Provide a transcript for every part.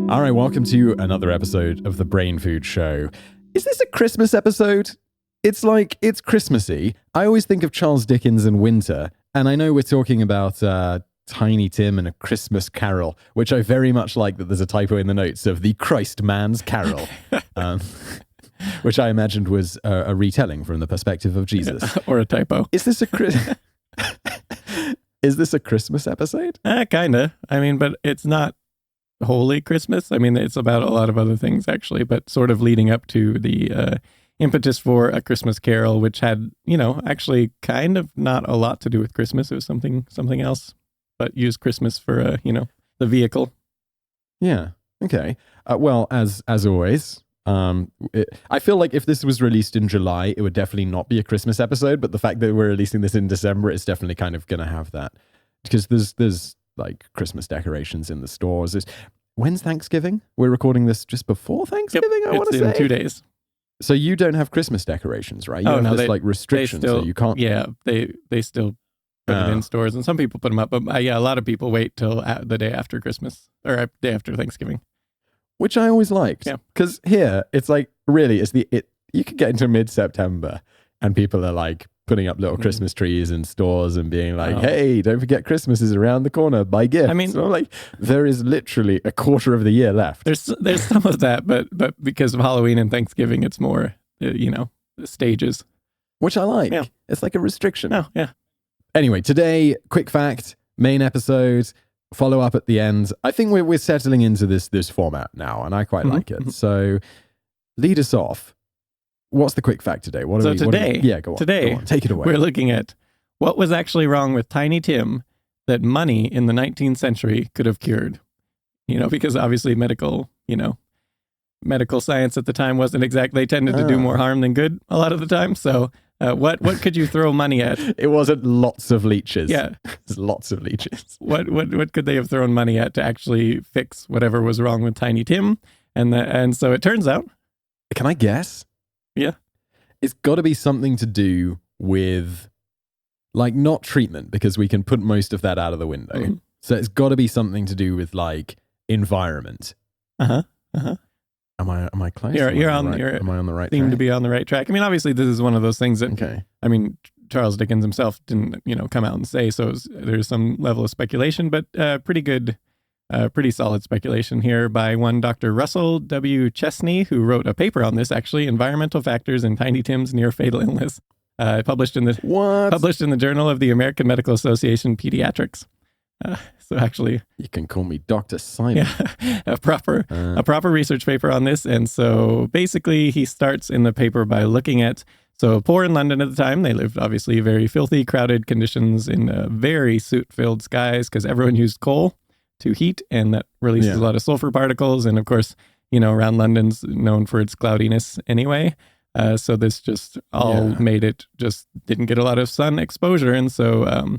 All right, welcome to another episode of the BrainFood Show. Is this a Christmas episode? It's Christmassy. I always think of Charles Dickens and winter, and I know we're talking about Tiny Tim and A Christmas Carol, which I very much like that there's a typo in the notes of the Christ Man's Carol, which I imagined was a retelling from the perspective of Jesus. Or a typo. Is this a Christmas episode? Kinda. I mean, but it's not wholly Christmas. I mean, it's about a lot of other things, actually, but sort of leading up to the impetus for A Christmas Carol, which had, actually kind of not a lot to do with Christmas. It was something else, but used Christmas for, the vehicle. Yeah. Okay. Well, as always, I feel like if this was released in July, it would definitely not be a Christmas episode, but the fact that we're releasing this in December, it's definitely kind of going to have that, because there's like Christmas decorations in the stores. When's Thanksgiving? We're recording this just before Thanksgiving, Yep, I want to say. in 2 days. So you don't have Christmas decorations, right? You have this restriction, so you can't... Yeah, they still put it in stores, and some people put them up, but a lot of people wait till the day after Christmas, or day after Thanksgiving. Which I always liked. Yeah. Because here, it's like, really, you could get into mid-September, and people are like putting up little Christmas trees in stores and being like, hey, don't forget Christmas is around the corner, buy gifts. I mean, so I'm like, there is literally a quarter of the year left. There's some of that, but because of Halloween and Thanksgiving, it's more, the stages. Which I like. Yeah. It's like a restriction. Oh, yeah. Anyway, today, quick fact, main episode, follow up at the end. I think we're settling into this format now, and I quite like it. So lead us off. What's the quick fact today? Go on. Today, go on. Take it away. We're looking at what was actually wrong with Tiny Tim that money in the 19th century could have cured. Because obviously medical science at the time wasn't they tended to do more harm than good a lot of the time. So what could you throw money at? It wasn't lots of leeches. Yeah. There's lots of leeches. What could they have thrown money at to actually fix whatever was wrong with Tiny Tim? And so it turns out. Can I guess? Yeah. It's got to be something to do with, like, not treatment, because we can put most of that out of the window. Mm-hmm. So it's got to be something to do with, like, environment. Am I close? Am I on the right track? Seem to be on the right track. I mean, obviously, this is one of those things that, I mean, Charles Dickens himself didn't, come out and say, so there's some level of speculation, but pretty solid speculation here by one Dr. Russell W. Chesney, who wrote a paper on this, actually, Environmental Factors in Tiny Tim's Near Fatal Illness, published in the Journal of the American Medical Association Pediatrics. So actually, you can call me Dr. Simon. Yeah, a proper research paper on this. And so basically he starts in the paper by looking at, so poor in London at the time, they lived obviously very filthy, crowded conditions in very soot-filled skies because everyone used coal to heat, and that releases a lot of sulfur particles. And of course, around London's known for its cloudiness anyway. So this just all made it just didn't get a lot of sun exposure. And so,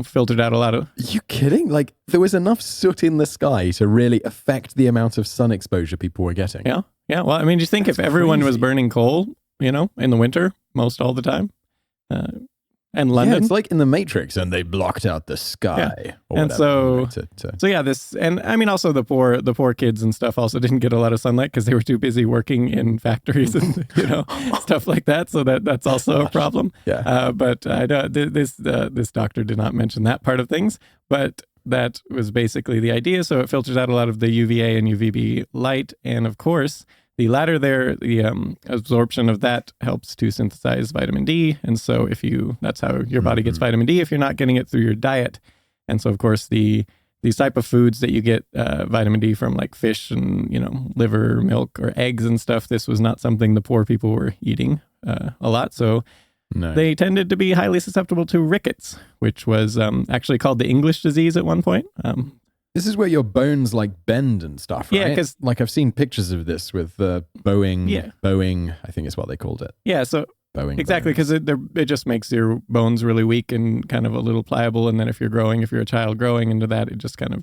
filtered out a lot of... Are you kidding? Like, there was enough soot in the sky to really affect the amount of sun exposure people were getting. Yeah. Yeah. Well, I mean, just think if everyone was burning coal, in the winter, most all the time, and London. Yeah, it's like in the Matrix, and they blocked out the sky. Yeah. And so this, and I mean, also the poor kids and stuff also didn't get a lot of sunlight because they were too busy working in factories and stuff like that. So that's also a problem. Yeah. But I know this doctor did not mention that part of things, but that was basically the idea. So it filters out a lot of the UVA and UVB light, and of course, the latter there, the absorption of that helps to synthesize vitamin D. And so that's how your body gets vitamin D if you're not getting it through your diet. And so, of course, these type of foods that you get vitamin D from, like fish and, liver, milk, or eggs and stuff, this was not something the poor people were eating a lot. So they tended to be highly susceptible to rickets, which was actually called the English disease at one point. This is where your bones like bend and stuff, right? Yeah, because like I've seen pictures of this with Boeing. Yeah. Boeing, I think is what they called it. Yeah, so Boeing. Exactly, because it just makes your bones really weak and kind of a little pliable. And then if you're a child growing into that, it just kind of,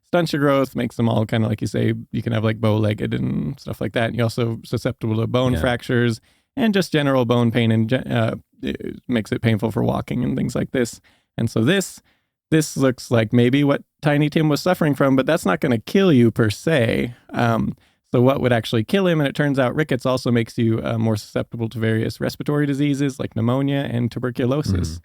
stunts your growth, makes them all kind of like you say, you can have like bow-legged and stuff like that. And you're also susceptible to bone fractures and just general bone pain, and it makes it painful for walking and things like this. And so this looks like maybe what Tiny Tim was suffering from, but that's not going to kill you per se. So what would actually kill him? And it turns out rickets also makes you more susceptible to various respiratory diseases like pneumonia and tuberculosis.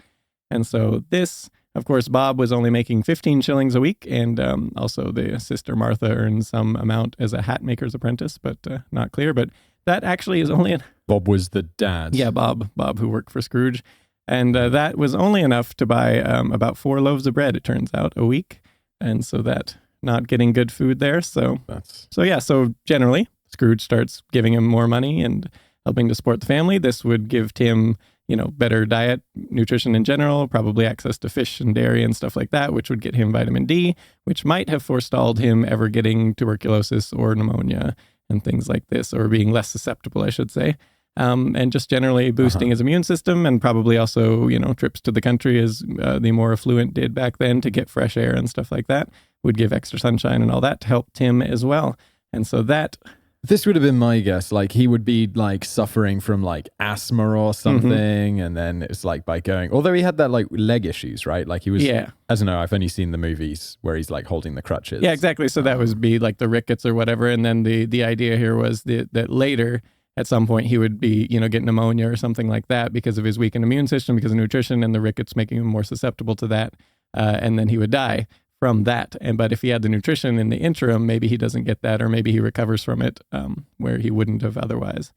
And so this, of course, Bob was only making 15 shillings a week. And also the sister Martha earned some amount as a hat maker's apprentice, but not clear. But that actually is only... Bob was the dad. Yeah, Bob who worked for Scrooge. And that was only enough to buy about 4 loaves of bread, it turns out, a week. And so that... not getting good food there. So generally, Scrooge starts giving him more money and helping to support the family. This would give Tim, better diet, nutrition in general, probably access to fish and dairy and stuff like that, which would get him vitamin D, which might have forestalled him ever getting tuberculosis or pneumonia and things like this, or being less susceptible, I should say. And just generally boosting his immune system, and probably also, trips to the country as the more affluent did back then to get fresh air and stuff like that would give extra sunshine and all that to help Tim as well. And so this would have been my guess. Like he would be like suffering from like asthma or something. And then it's like by going, although he had that like leg issues, right? Like he was, I don't know. I've only seen the movies where he's like holding the crutches. Yeah, exactly. So that would be like the rickets or whatever. And then the idea here was that later at some point he would be, get pneumonia or something like that because of his weakened immune system, because of nutrition and the rickets making him more susceptible to that. And then he would die from that. But if he had the nutrition in the interim, maybe he doesn't get that, or maybe he recovers from it where he wouldn't have otherwise.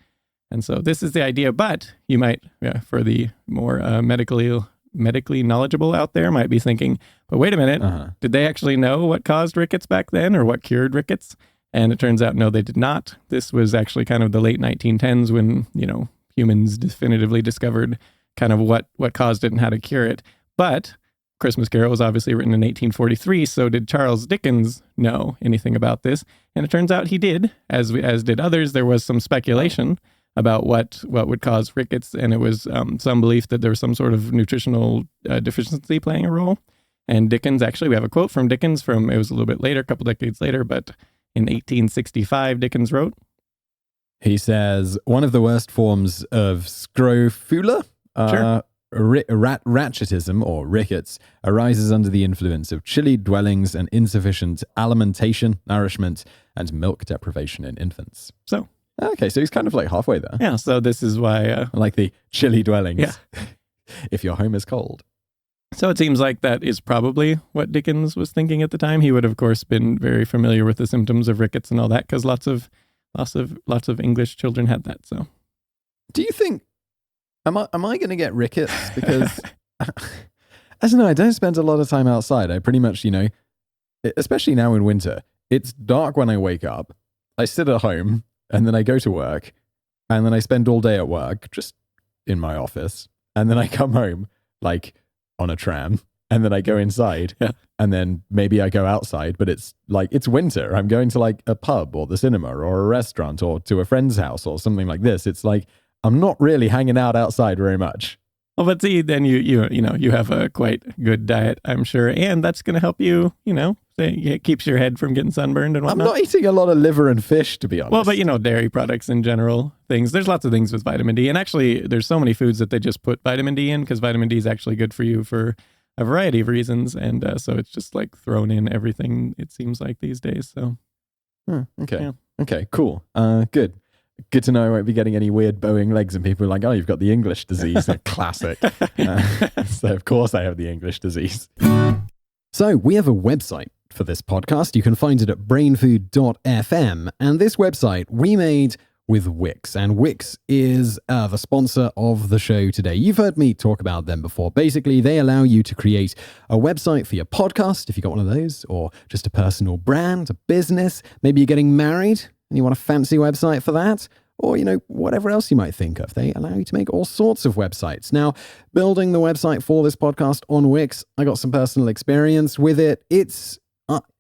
And so this is the idea. But you might, for the more medically knowledgeable out there, might be thinking, but wait a minute, did they actually know what caused rickets back then or what cured rickets? And it turns out, no, they did not. This was actually kind of the late 1910s when, humans definitively discovered kind of what caused it and how to cure it. But Christmas Carol was obviously written in 1843, so did Charles Dickens know anything about this? And it turns out he did, as did others. There was some speculation about what would cause rickets, and it was some belief that there was some sort of nutritional deficiency playing a role. And Dickens, actually, we have a quote from Dickens it was a little bit later, a couple decades later, but in 1865, Dickens wrote, he says, one of the worst forms of scrofula, ratchetism or rickets, arises under the influence of chilly dwellings and insufficient alimentation, nourishment, and milk deprivation in infants. So, okay, so he's kind of like halfway there. Yeah, so this is why... like the chilly dwellings. Yeah. If your home is cold. So it seems like that is probably what Dickens was thinking at the time. He would, of course, been very familiar with the symptoms of rickets and all that, because lots of English children had that. So, do you think am I going to get rickets? Because I don't know. I don't spend a lot of time outside. I pretty much, especially now in winter, it's dark when I wake up. I sit at home and then I go to work, and then I spend all day at work, just in my office, and then I come home like on a tram, and then I go inside, and then maybe I go outside, but it's winter. I'm going to like a pub or the cinema or a restaurant or to a friend's house or something like this. It's like I'm not really hanging out outside very much. Well, but see, then you have a quite good diet, I'm sure, and that's going to help you, it keeps your head from getting sunburned and whatnot. I'm not eating a lot of liver and fish, to be honest. Well, but dairy products in general, there's lots of things with vitamin D, and actually there's so many foods that they just put vitamin D in, because vitamin D is actually good for you for a variety of reasons, and so it's just like thrown in everything, it seems like these days. So, okay, yeah. Okay, cool, good. Good to know I won't be getting any weird bowing legs and people are like, oh, you've got the English disease. Classic. So of course I have the English disease. So we have a website for this podcast. You can find it at brainfood.fm. And this website we made with Wix. And Wix is the sponsor of the show today. You've heard me talk about them before. Basically, they allow you to create a website for your podcast, if you've got one of those, or just a personal brand, a business. Maybe you're getting married and you want a fancy website for that, or, whatever else you might think of. They allow you to make all sorts of websites. Now, building the website for this podcast on Wix, I got some personal experience with it.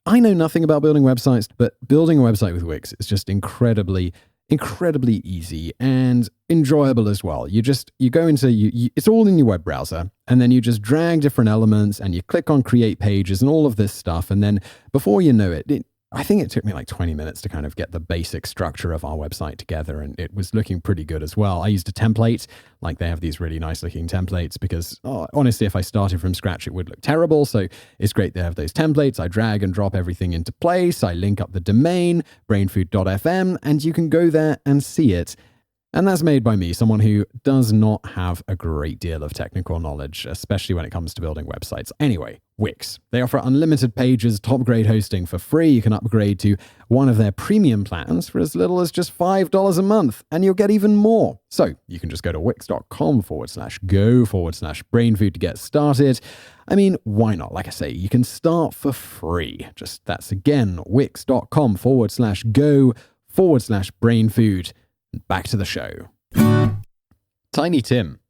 I know nothing about building websites, but building a website with Wix is just incredibly easy and enjoyable as well. You go into, it's all in your web browser, and then you just drag different elements and you click on create pages and all of this stuff. And then before you know it, I think it took me like 20 minutes to kind of get the basic structure of our website together, and it was looking pretty good as well. I used a template, like they have these really nice looking templates, because honestly, if I started from scratch, it would look terrible. So it's great they have those templates. I drag and drop everything into place. I link up the domain, brainfood.fm, and you can go there and see it. And that's made by me, someone who does not have a great deal of technical knowledge, especially when it comes to building websites. Anyway, Wix. They offer unlimited pages, top-grade hosting for free. You can upgrade to one of their premium plans for as little as just $5 a month, and you'll get even more. So you can just go to wix.com/go/brainfood to get started. I mean, why not? Like I say, you can start for free. That's again, wix.com/go/brainfood. Back to the show. Tiny Tim.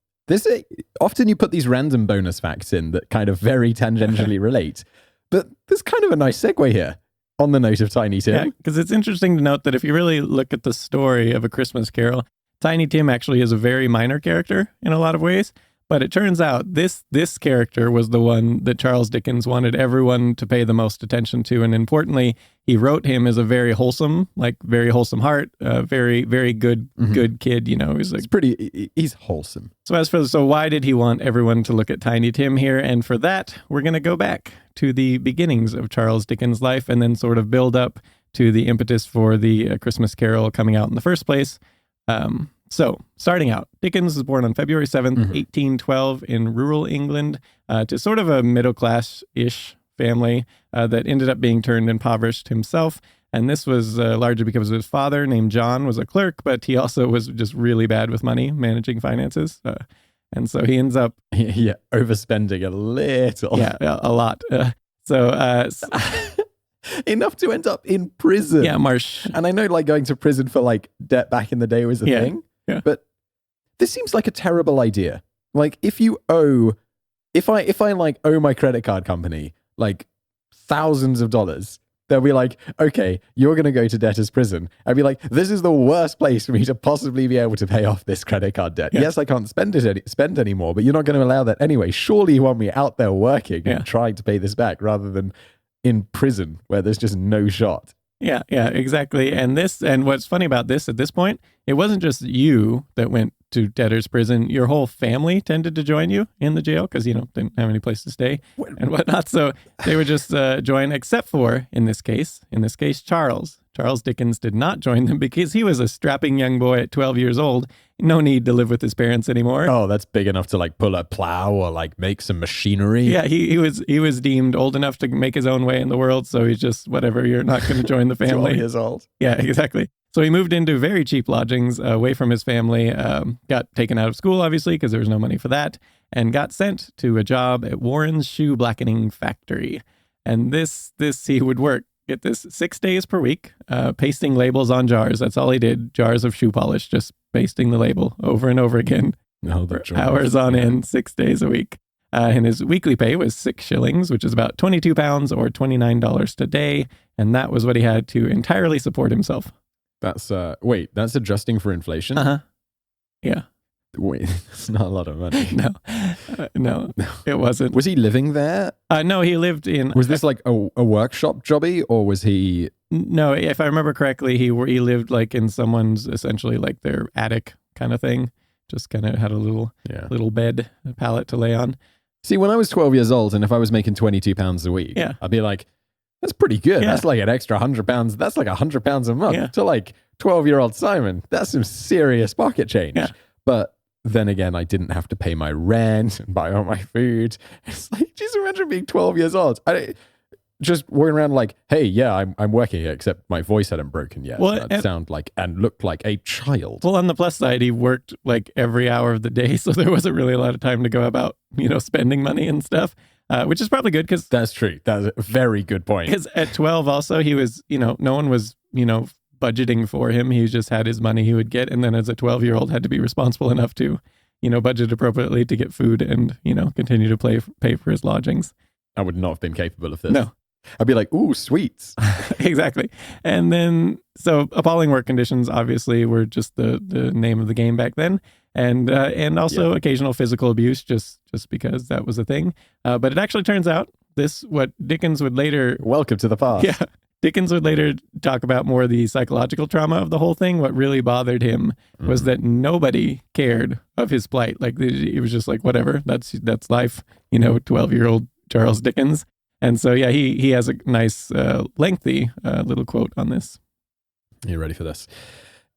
Often you put these random bonus facts in that kind of very tangentially relate, but there's kind of a nice segue here on the note of Tiny Tim. Yeah, because it's interesting to note that if you really look at the story of A Christmas Carol, Tiny Tim actually is a very minor character in a lot of ways. But it turns out this character was the one that Charles Dickens wanted everyone to pay the most attention to. And importantly, he wrote him as a very wholesome heart, very, very good kid. You know, he's wholesome. So why did he want everyone to look at Tiny Tim here? And for that, we're going to go back to the beginnings of Charles Dickens' life and then sort of build up to the impetus for the Christmas Carol coming out in the first place. So, starting out, Dickens was born on February 7th, 1812 in rural England to sort of a middle-class-ish family that ended up being turned impoverished himself. And this was largely because his father, named John, was a clerk, but he also was just really bad with money, managing finances. And so he ends up... Yeah, overspending a little. Yeah, a lot. Enough to end up in prison. Yeah, Marsh. And I know like going to prison for like debt back in the day was a thing. Yeah. But this seems like a terrible idea. Like if I like owe my credit card company like thousands of dollars, they'll be like, okay, you're going to go to debtor's prison. I'd be like, this is the worst place for me to possibly be able to pay off this credit card debt. Yeah. Yes, I can't spend anymore, but you're not going to allow that anyway. Surely you want me out there working and trying to pay this back rather than in prison where there's just no shot. Yeah, exactly. And what's funny about this at this point, it wasn't just you that went to debtor's prison. Your whole family tended to join you in the jail because, didn't have any place to stay and whatnot. So they would just join, except for, in this case, Charles. Charles Dickens did not join them because he was a strapping young boy at 12 years old. No need to live with his parents anymore. Oh, that's big enough to like pull a plow or like make some machinery. Yeah, he was deemed old enough to make his own way in the world. So he's just, whatever, you're not going to join the family. 12 years old. Yeah, exactly. So he moved into very cheap lodgings away from his family, got taken out of school, obviously, because there was no money for that, and got sent to a job at Warren's shoe blackening factory. And this he would work. Get this, 6 days per week, pasting labels on jars. That's all he did. Jars of shoe polish, just pasting the label over and over again for hours on end, 6 days a week. And his weekly pay was 6 shillings, which is about 22 pounds or $29 today. And that was what he had to entirely support himself. That's, that's adjusting for inflation? Uh-huh. Yeah. Wait, that's not a lot of money. No, it wasn't. Was he living there? No, he lived in... Was this like a workshop jobby, or was he... No, if I remember correctly, he lived like in someone's, essentially like their attic kind of thing. Just kind of had a little bed, a pallet to lay on. See, when I was 12 years old, and if I was making £22 a week, I'd be like, that's pretty good. Yeah. That's like an extra £100. That's like £100 a month to like 12-year-old Simon. That's some serious pocket change. Yeah. But then again, I didn't have to pay my rent and buy all my food. It's like, just imagine being 12 years old. Just walking around like, hey, yeah, I'm working here, except my voice hadn't broken yet. Well, I'd sound like and looked like a child. Well, on the plus side, he worked like every hour of the day, so there wasn't really a lot of time to go about, spending money and stuff, which is probably good because... That's true. That's a very good point. Because at 12 also, he was, no one was, budgeting for him. He just had his money he would get. And then as a 12-year-old had to be responsible enough to, budget appropriately to get food and, continue to pay for his lodgings. I would not have been capable of this. No. I'd be like, ooh, sweets. Exactly. And then, so appalling work conditions obviously were just the name of the game back then. And also occasional physical abuse just because that was a thing. But it actually turns out what Dickens would later... Welcome to the past. Yeah. Dickens would later talk about more the psychological trauma of the whole thing. What really bothered him was that nobody cared of his plight. Like, it was just like, whatever, that's life, 12-year-old Charles Dickens. And so, yeah, he has a nice, lengthy little quote on this. You ready for this?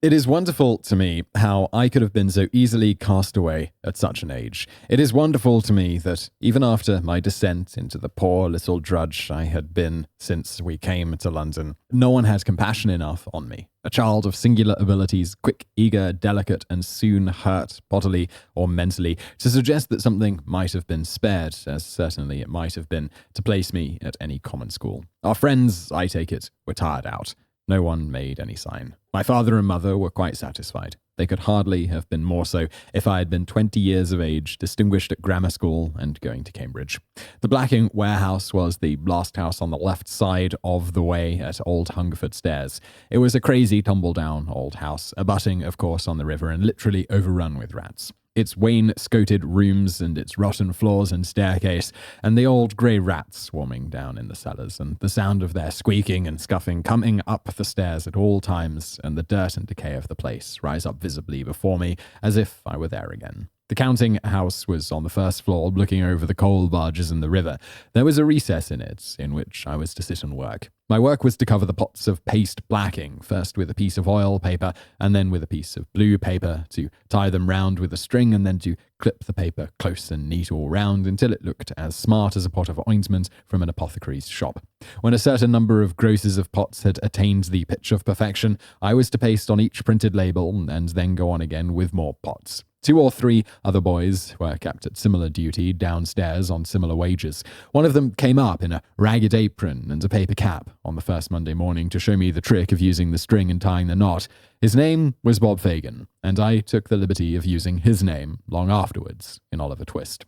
It is wonderful to me how I could have been so easily cast away at such an age. It is wonderful to me that even after my descent into the poor little drudge I had been since we came to London, no one had compassion enough on me. A child of singular abilities, quick, eager, delicate, and soon hurt bodily or mentally, to suggest that something might have been spared, as certainly it might have been, to place me at any common school. Our friends, I take it, were tired out. No one made any sign. My father and mother were quite satisfied. They could hardly have been more so if I had been 20 years of age, distinguished at grammar school, and going to Cambridge. The Blacking warehouse was the last house on the left side of the way at Old Hungerford Stairs. It was a crazy, tumble-down old house, abutting, of course, on the river and literally overrun with rats. Its wainscoted rooms and its rotten floors and staircase, and the old grey rats swarming down in the cellars, and the sound of their squeaking and scuffing coming up the stairs at all times, and the dirt and decay of the place rise up visibly before me as if I were there again. The counting house was on the first floor, looking over the coal barges and the river. There was a recess in it, in which I was to sit and work. My work was to cover the pots of paste blacking, first with a piece of oil paper, and then with a piece of blue paper, to tie them round with a string, and then to clip the paper close and neat all round until it looked as smart as a pot of ointment from an apothecary's shop. When a certain number of grosses of pots had attained the pitch of perfection, I was to paste on each printed label, and then go on again with more pots. 2 or 3 other boys were kept at similar duty downstairs on similar wages. One of them came up in a ragged apron and a paper cap on the first Monday morning to show me the trick of using the string and tying the knot. His name was Bob Fagin, and I took the liberty of using his name long afterwards in Oliver Twist.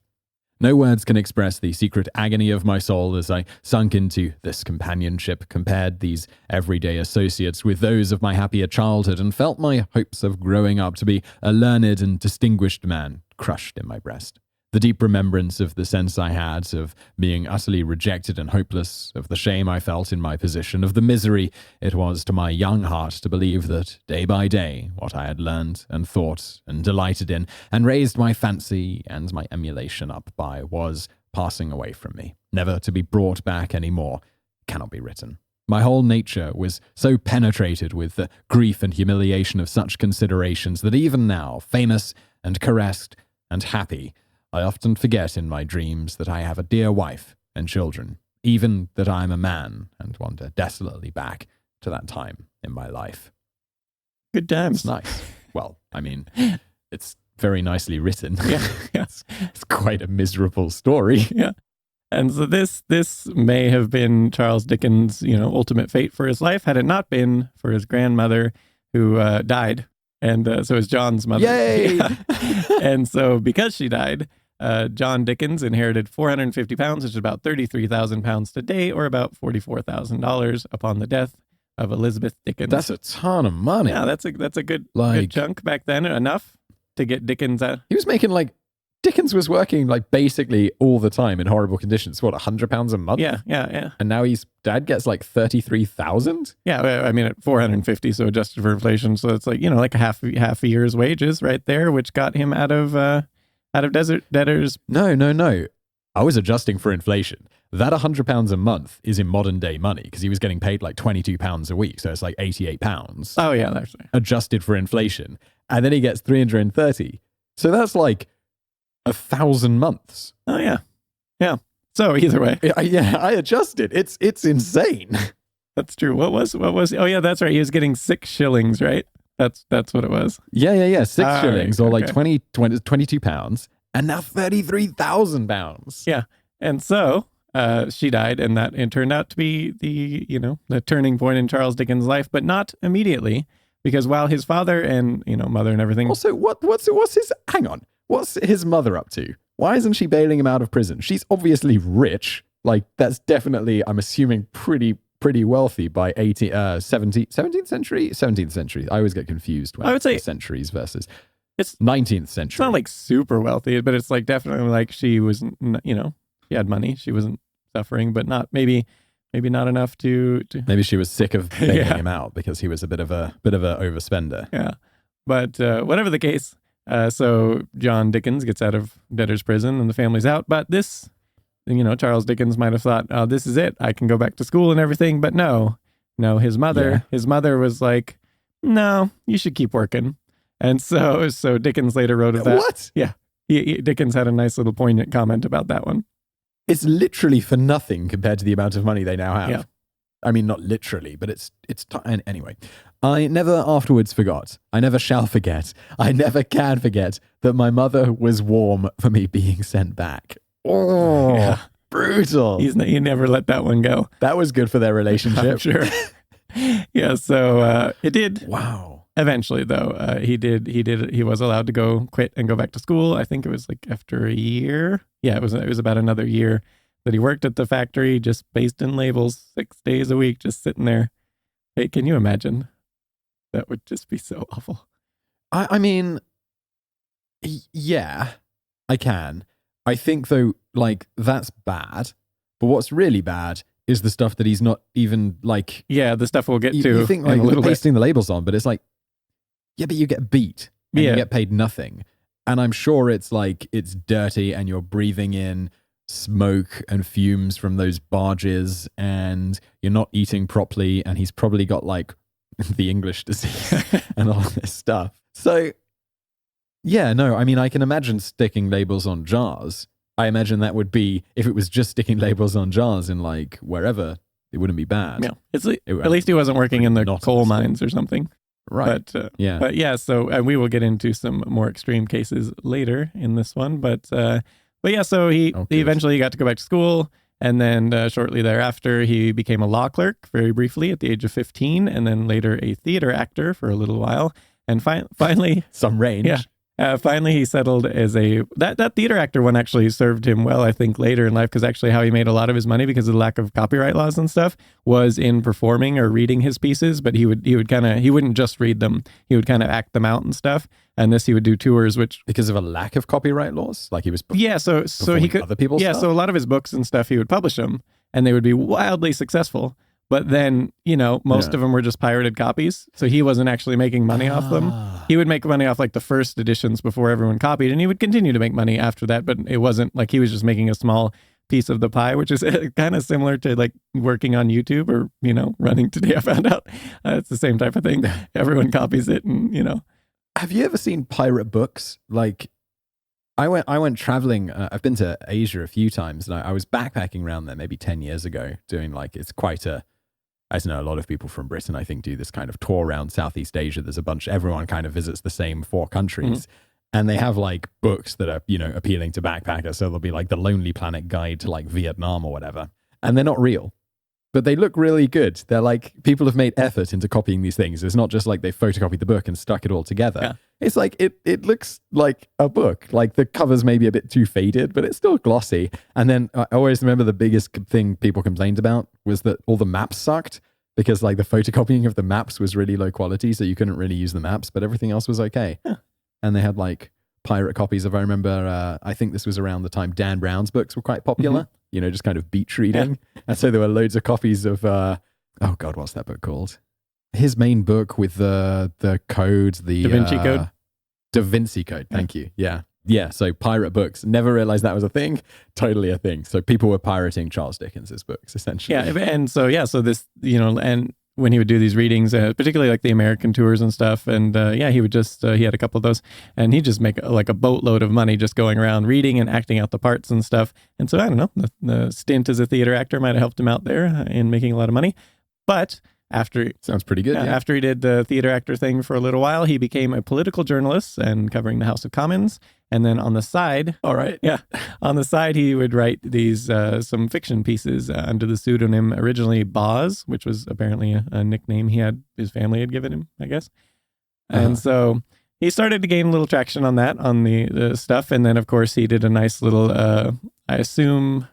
No words can express the secret agony of my soul as I sunk into this companionship, compared these everyday associates with those of my happier childhood, and felt my hopes of growing up to be a learned and distinguished man crushed in my breast. The deep remembrance of the sense I had of being utterly rejected and hopeless, of the shame I felt in my position, of the misery it was to my young heart to believe that, day by day, what I had learned and thought and delighted in, and raised my fancy and my emulation up by, was passing away from me, never to be brought back any more, cannot be written. My whole nature was so penetrated with the grief and humiliation of such considerations that even now, famous and caressed and happy, I often forget in my dreams that I have a dear wife and children, even that I am a man, and wander desolately back to that time in my life. Good times. It's nice. Well, I mean, it's very nicely written. Yeah. It's quite a miserable story. Yeah. And so this may have been Charles Dickens' ultimate fate for his life, had it not been for his grandmother who died. And so it's John's mother. Yay! Yeah. And so because she died, John Dickens inherited £450, which is about £33,000 today, or about $44,000 upon the death of Elizabeth Dickens. That's a ton of money. Yeah, that's a good chunk back then. Enough to get Dickens out. He was making Dickens was working basically all the time in horrible conditions. What, £100 a month? Yeah. And now his dad gets 33,000. Yeah, I mean at 450, so adjusted for inflation, so it's like a half a year's wages right there, which got him out of desert debtors. No. I was adjusting for inflation. That £100 a month is in modern day money because he was getting paid £22 a week, so it's £88. Oh yeah, that's right. Adjusted for inflation, and then he gets 330. So that's 1,000 months. Oh yeah. So either way, yeah, I adjusted. It's insane. That's true. What was? Oh yeah, that's right. He was getting 6 shillings, right? That's what it was. Yeah. 6 shillings, right, or okay. 22 pounds, and now £33,000. Yeah, and so she died, and it turned out to be the turning point in Charles Dickens' life, but not immediately, because while his father and mother and everything. Also, what's his? Hang on. What's his mother up to? Why isn't she bailing him out of prison? She's obviously rich. That's definitely, I'm assuming, pretty wealthy by 17th century? 17th century. I always get confused when I would say centuries versus it's 19th century. It's not super wealthy, but it's definitely she was, she had money. She wasn't suffering, but not maybe maybe not enough to Maybe she was sick of bailing Yeah. him out because he was a bit of a overspender. Yeah. But whatever the case, so John Dickens gets out of debtor's prison and the family's out. But this, Charles Dickens might have thought, oh, this is it. I can go back to school and everything. But no, his mother was like, no, you should keep working. And so Dickens later wrote of that. What? Yeah. Dickens had a nice little poignant comment about that one. It's literally for nothing compared to the amount of money they now have. Yeah. I mean, not literally, but anyway. I never afterwards forgot. I never shall forget. I never can forget that my mother was warm for me being sent back. Oh, Yeah. brutal. He never let that one go. That was good for their relationship. I'm sure. Yeah. So it did. Wow. Eventually, though, he was allowed to quit and go back to school. I think it was like after a year. Yeah, it was about another year that he worked at the factory, just based in labels, 6 days a week, just sitting there. Hey, can you imagine? That would just be so awful. I mean, yeah, I can. I think, though, like, that's bad. But what's really bad is the stuff that he's not even, like... Yeah, the stuff we'll get to You think, like, in a little pasting bit. the labels on, but it's like, yeah, but you get beat. And you get paid nothing. And I'm sure it's, like, it's dirty and you're breathing in smoke and fumes from those barges and you're not eating properly and he's probably got, like, the English disease and all this stuff. So, yeah, no, I mean, I can imagine sticking labels on jars. I imagine that would be, if it was just sticking labels on jars in, like, wherever, it wouldn't be bad. Yeah, at least he wasn't working in the coal honestly. mines or something. Right. But yeah, so and we will get into some more extreme cases later in this one. But yeah, so he eventually got to go back to school. And then shortly thereafter, he became a law clerk very briefly at the age of 15, and then later a theater actor for a little while. And finally... Some range. Yeah. Finally, he settled as that theater actor one actually served him well, I think, later in life, because actually how he made a lot of his money because of the lack of copyright laws and stuff was in performing or reading his pieces. But he wouldn't just read them. He would kind of act them out and stuff. And he would do tours, which... Because of a lack of copyright laws? Like he was... So he could... Other people's stuff? So a lot of his books and stuff, he would publish them and they would be wildly successful. But then, most of them were just pirated copies. So he wasn't actually making money off them. He would make money off like the first editions before everyone copied, and he would continue to make money after that. But it wasn't like he was just making a small piece of the pie, which is kind of similar to like working on YouTube or, running today. I found out it's the same type of thing. Everyone copies it and, Have you ever seen pirate books? Like, I went traveling. I've been to Asia a few times, and I was backpacking around there maybe 10 years ago doing it's quite a... I don't know, a lot of people from Britain, I think, do this kind of tour around Southeast Asia. There's everyone kind of visits the same 4 countries. And they have like books that are, appealing to backpackers. So there'll be like the Lonely Planet Guide to like Vietnam or whatever. And they're not real, but they look really good. They're like, people have made effort into copying these things. It's not just like they photocopied the book and stuck it all together. Yeah. It's like, it looks like a book. Like the cover's maybe a bit too faded, but it's still glossy. And then I always remember the biggest thing people complained about was that all the maps sucked. Because like the photocopying of the maps was really low quality, so you couldn't really use the maps, but everything else was okay. Yeah. And they had like pirate copies of, I remember, I think this was around the time Dan Brown's books were quite popular, just kind of beach reading. Yeah. And so there were loads of copies of, oh God, what's that book called? His main book with the code, the... Da Vinci Code? Da Vinci Code, thank you. Yeah. Yeah, so pirate books. Never realized that was a thing. Totally a thing. So people were pirating Charles Dickens's books, essentially. Yeah, and so this, and when he would do these readings, particularly like the American tours and stuff, and he would just, he had a couple of those, and he'd just make like a boatload of money just going around reading and acting out the parts and stuff. And so, I don't know, the stint as a theater actor might have helped him out there in making a lot of money. But... Sounds pretty good. Yeah. After he did the theater actor thing for a little while, he became a political journalist and covering the House of Commons. And then on the side, on the side, he would write these some fiction pieces under the pseudonym originally Boz, which was apparently a nickname his family had given him, I guess. And so he started to gain a little traction on that, on the stuff. And then, of course, he did a nice little, I assume,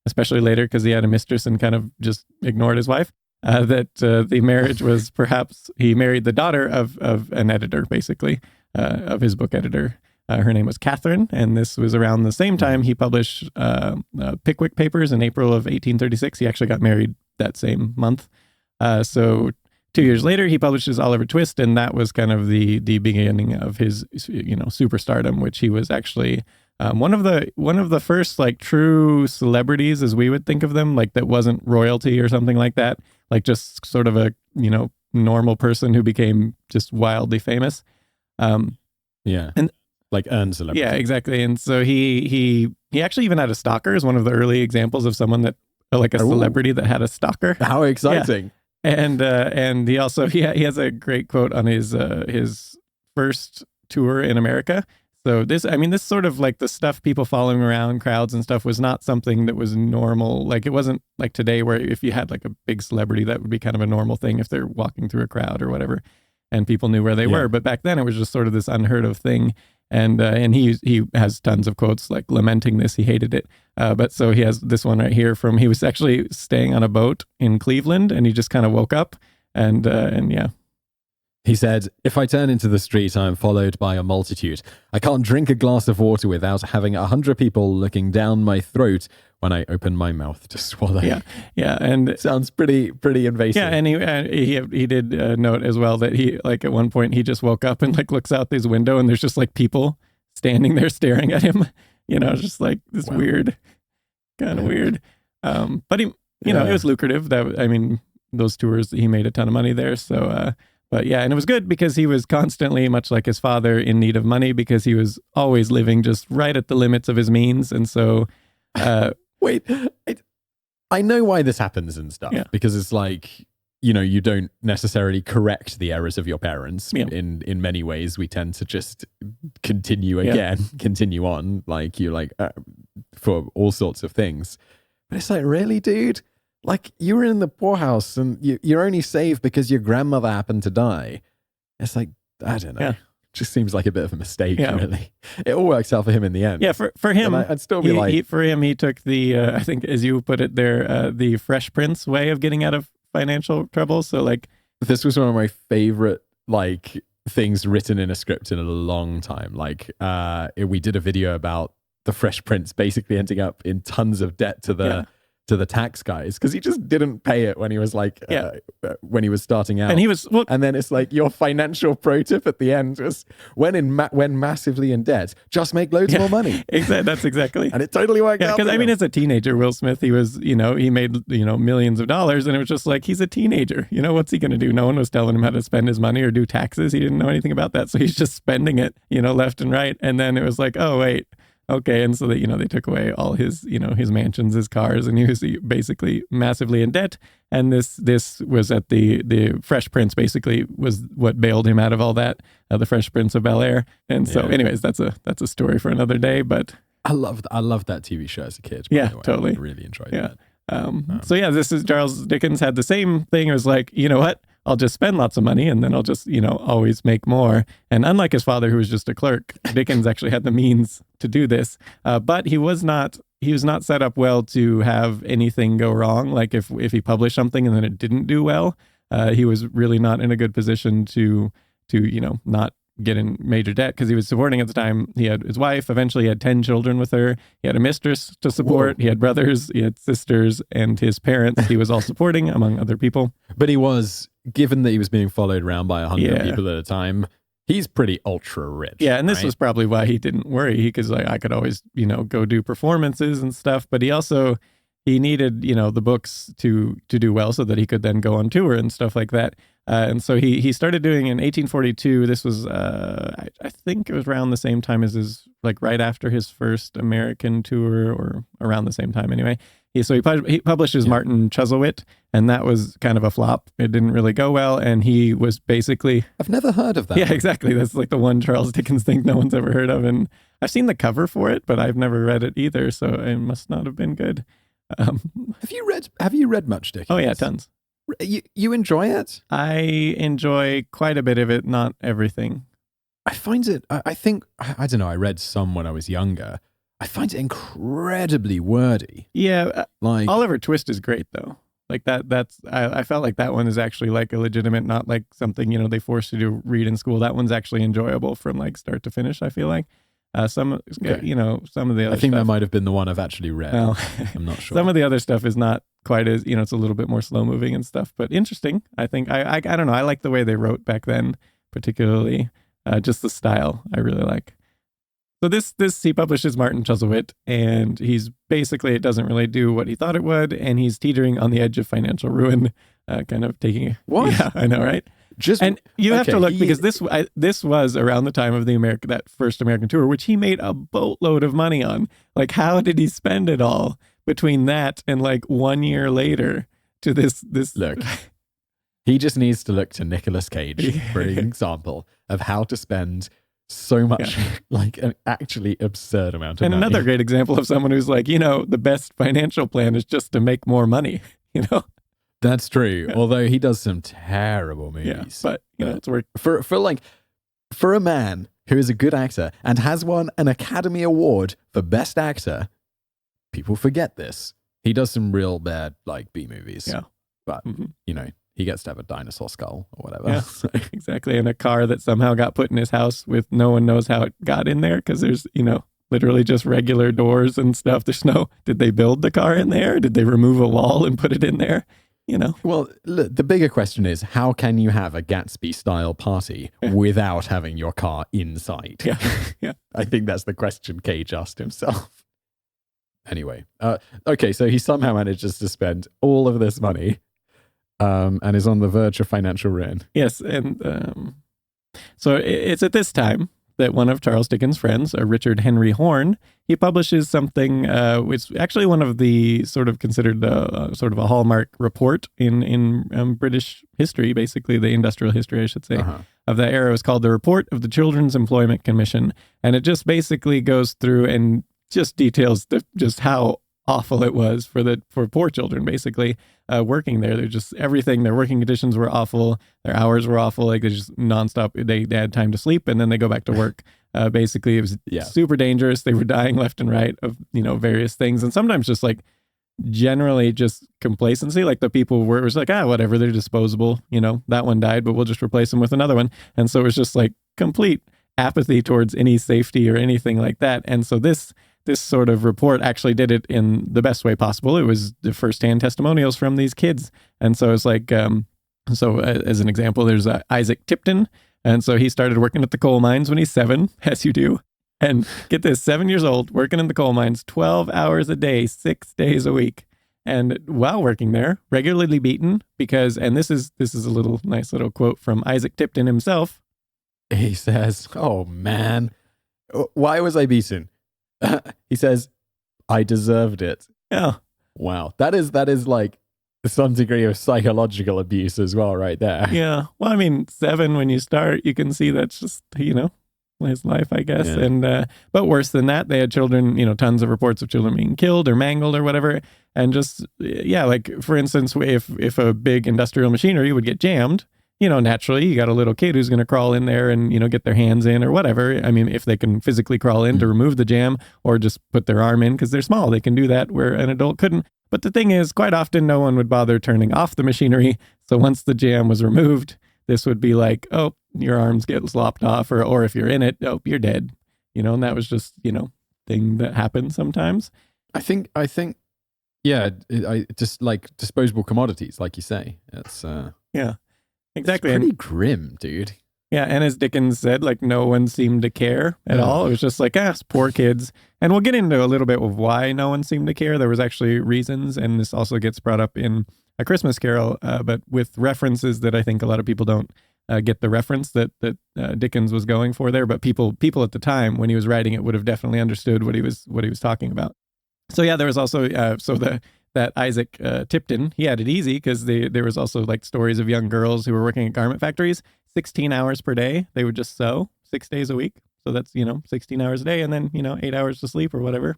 especially later because he had a mistress and kind of just ignored his wife. That the marriage was perhaps he married the daughter of an editor, basically, of his book editor. Her name was Catherine, and this was around the same time he published Pickwick Papers in April of 1836. He actually got married that same month. So 2 years later, he publishes Oliver Twist, and that was kind of the beginning of his, superstardom, which he was actually one of the first like true celebrities, as we would think of them, like that wasn't royalty or something like that, like just sort of a normal person who became just wildly famous. Yeah, and like earned celebrity. Yeah, exactly. And so he actually even had a stalker, as one of the early examples of someone that like a celebrity that had a stalker. How exciting! Yeah. And he also he has a great quote on his first tour in America. So this sort of like the stuff, people following around, crowds and stuff, was not something that was normal. Like it wasn't like today where if you had like a big celebrity, that would be kind of a normal thing if they're walking through a crowd or whatever, and people knew where they were. But back then it was just sort of this unheard of thing. And he has tons of quotes like lamenting this. He hated it. But so he has this one right here from, he was actually staying on a boat in Cleveland, and he just kind of woke up and yeah. He said, "If I turn into the street, I am followed by a multitude. I can't drink a glass of water without having 100 people looking down my throat when I open my mouth to swallow." Yeah, and it sounds pretty invasive. Yeah, and he did note as well that he, like, at one point he just woke up and like looks out his window and there's just like people standing there staring at him. Just like this weird, kind of weird. But he, it was lucrative. Those tours, he made a ton of money there. So. But yeah, and it was good because he was constantly, much like his father, in need of money because he was always living just right at the limits of his means. And so... Wait, I know why this happens and stuff, because it's like, you don't necessarily correct the errors of your parents. In many ways, we tend to just continue on, like you're like, for all sorts of things. But it's like, really, dude? Like, you were in the poorhouse and you're only saved because your grandmother happened to die. It's like, I don't know. Yeah. Just seems like a bit of a mistake, really. It all works out for him in the end. Yeah, for him, I'd still be for him, he took the, I think, as you put it there, the Fresh Prince way of getting out of financial trouble. So, like... This was one of my favorite, like, things written in a script in a long time. Like, we did a video about the Fresh Prince basically ending up in tons of debt to the tax guys because he just didn't pay it when he was like when he was starting out, and then it's like your financial pro tip at the end was when massively in debt, just make loads more money. Exactly, that's exactly, and it totally worked out. Because as a teenager, Will Smith, he was he made millions of dollars, and it was just like, he's a teenager. What's he gonna do? No one was telling him how to spend his money or do taxes. He didn't know anything about that, so he's just spending it left and right. And then it was like, oh wait. Okay, and so that they took away all his his mansions, his cars, and he was basically massively in debt. And this was at the Fresh Prince basically was what bailed him out of all that, the Fresh Prince of Bel-Air. And so, anyways, that's a story for another day. But I loved that TV show as a kid. Totally, I really enjoyed that. So this is Charles Dickens had the same thing. It was like, what? I'll just spend lots of money and then I'll just, always make more. And unlike his father, who was just a clerk, Dickens actually had the means to do this. But he was not set up well to have anything go wrong. Like if he published something and then it didn't do well, he was really not in a good position to not get in major debt, because he was supporting at the time. He had his wife, eventually he had 10 children with her. He had a mistress to support. Whoa. He had brothers, he had sisters, and his parents he was all supporting, among other people. But he was, given that he was being followed around by 100 people at a time, he's pretty ultra rich. Yeah, and this was probably why he didn't worry, because I could always, go do performances and stuff. But he needed, the books to do well so that he could then go on tour and stuff like that. And so he started doing in 1842. This was, I think it was around the same time as his, like right after his first American tour, or around the same time anyway. He published his Martin Chuzzlewit, and that was kind of a flop. It didn't really go well, and he was basically... I've never heard of that. Yeah, exactly. That's like the one Charles Dickens thing no one's ever heard of, and I've seen the cover for it, but I've never read it either, so it must not have been good. Have you read much Dickens? Oh yeah, tons. You enjoy it? I enjoy quite a bit of it, not everything. I find it, I think, I don't know, I read some when I was younger. I find it incredibly wordy. Yeah, like Oliver Twist is great though. Like I felt like that one is actually like a legitimate, not like something, they forced you to read in school. That one's actually enjoyable from like start to finish, I feel like. Some, Okay. some of the other I think stuff. that might have been the one I've actually read. Well, I'm not sure. some of the other stuff is not quite as, it's a little bit more slow moving and stuff, but interesting. I think, I don't know. I like the way they wrote back then, particularly just the style I really like. So this he publishes Martin Chuzzlewit, and he's basically, it doesn't really do what he thought it would, and he's teetering on the edge of financial ruin, kind of taking. What? Yeah, I know, right? And you have to look, because this was around the time of that first American tour, which he made a boatload of money on. Like, how did he spend it all between that and like 1 year later to this? Look, he just needs to look to Nicolas Cage for an example of how to spend so much, like an actually absurd amount of money. And another great example of someone who's like, the best financial plan is just to make more money, That's true. Yeah. Although he does some terrible movies. Yeah, but it's worth for a man who is a good actor and has won an Academy Award for Best Actor, people forget this. He does some real bad like B movies. Yeah. But he gets to have a dinosaur skull or whatever. Yeah, so. Exactly. And a car that somehow got put in his house with no one knows how it got in there, because there's, literally just regular doors and stuff. There's did they build the car in there? Did they remove a wall and put it in there? Well, look, the bigger question is, how can you have a Gatsby-style party without having your car inside? Yeah. I think that's the question Cage asked himself. Anyway, okay, so he somehow manages to spend all of this money and is on the verge of financial ruin. Yes, and so it's at this time that one of Charles Dickens' friends, Richard Henry Horne, he publishes something which is actually one of the sort of considered sort of a hallmark report in British history, basically the industrial history, I should say, of that era. It was called the Report of the Children's Employment Commission, and it just basically goes through and just details just how awful it was for poor children, basically, working there. They're just everything. Their working conditions were awful. Their hours were awful. Like, they just nonstop. They had time to sleep and then they go back to work. Basically, it was super dangerous. They were dying left and right of various things, and sometimes just like generally just complacency. Like the people were, it was like, whatever, they're disposable. That one died, but we'll just replace them with another one. And so it was just like complete apathy towards any safety or anything like that. And so this sort of report actually did it in the best way possible. It was the firsthand testimonials from these kids. And so it's like, as an example, there's Isaac Tipton. And so he started working at the coal mines when he's 7, as you do. And get this, 7 years old, working in the coal mines, 12 hours a day, 6 days a week. And while working there, regularly beaten because, and this is a nice little quote from Isaac Tipton himself. He says, "Oh man, why was I beaten?" He says, "I deserved it." Yeah. Wow. That is like some degree of psychological abuse as well, right there. Yeah. Well, I mean, 7, when you start, you can see that's just, his life, I guess. Yeah. And, but worse than that, they had children, tons of reports of children being killed or mangled or whatever. And just, like, for instance, if a big industrial machinery would get jammed, naturally, you got a little kid who's going to crawl in there and, get their hands in or whatever. I mean, if they can physically crawl in to remove the jam or just put their arm in because they're small, they can do that where an adult couldn't. But the thing is, quite often, no one would bother turning off the machinery. So once the jam was removed, this would be like, oh, your arms get lopped off, or if you're in it, oh, you're dead. And that was just, thing that happened sometimes. I think, yeah, I just like disposable commodities, like you say. It's yeah. Exactly. It's pretty grim, dude. Yeah, and as Dickens said, like no one seemed to care at all. It was just like, poor kids. And we'll get into a little bit of why no one seemed to care. There was actually reasons, and this also gets brought up in A Christmas Carol, but with references that I think a lot of people don't get the reference that Dickens was going for there. But people at the time when he was writing it would have definitely understood what he was talking about. So yeah, there was also that Isaac Tipton, he had it easy because there was also like stories of young girls who were working at garment factories, 16 hours per day. They would just sew 6 days a week. So that's, 16 hours a day and then, 8 hours to sleep or whatever.